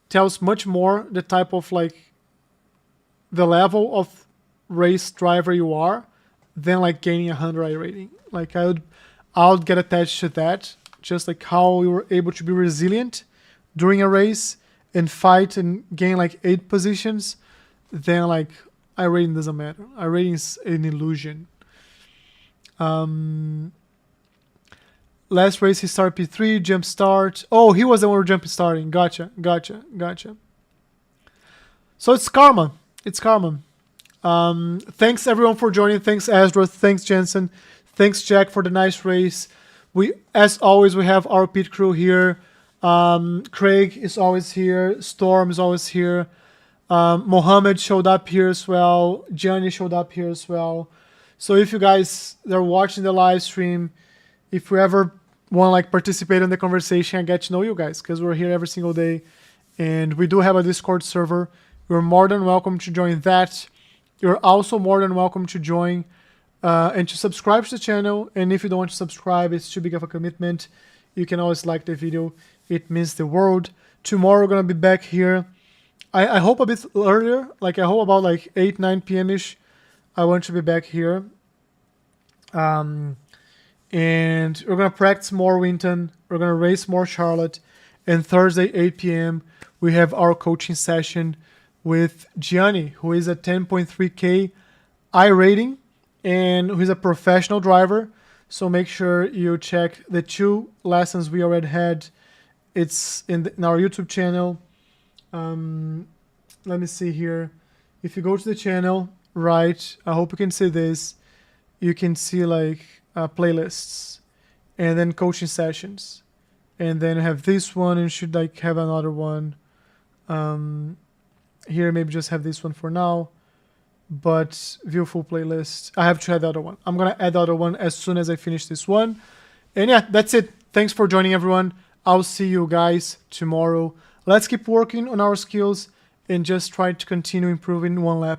tells much more the type of, like, the level of race driver you are than like gaining 100 iRating. Like, I would get attached to that, just like how you were able to be resilient during a race and fight and gain like 8 positions. Then like iRating doesn't matter. iRating is an illusion. Last race he started P3, jump start. Oh, he was the one who jump starting. Gotcha. So it's karma. It's karma. Thanks everyone for joining. Thanks Ezra. Thanks Jensen. Thanks Jack for the nice race. As always, we have our pit crew here. Craig is always here. Storm is always here. Mohammed showed up here as well. Gianni showed up here as well. So if you guys that are watching the live stream, if you ever want to like participate in the conversation and get to know you guys, because we're here every single day, and we do have a Discord server. You're more than welcome to join that. You're also more than welcome to join and to subscribe to the channel. And if you don't want to subscribe, it's too big of a commitment. You can always like the video. It means the world. Tomorrow we're going to be back here. I hope a bit earlier. Like, I hope about like 8, 9 p.m.-ish. I want to be back here. And we're going to practice more Winton. We're going to race more Charlotte. And Thursday, 8 p.m., we have our coaching session with Gianni, who is a 10.3K iRating and who is a professional driver. So make sure you check the 2 lessons we already had. It's in our YouTube channel. Let me see here. If you go to the channel, right, I hope you can see this. You can see like playlists, and then coaching sessions, and then have this one, and should like have another one. Here maybe just have this one for now, but view full playlist. I have to add the other one. I'm gonna add the other one as soon as I finish this one. And yeah, that's it. Thanks for joining, everyone. I'll see you guys tomorrow. Let's keep working on our skills and just try to continue improving one lap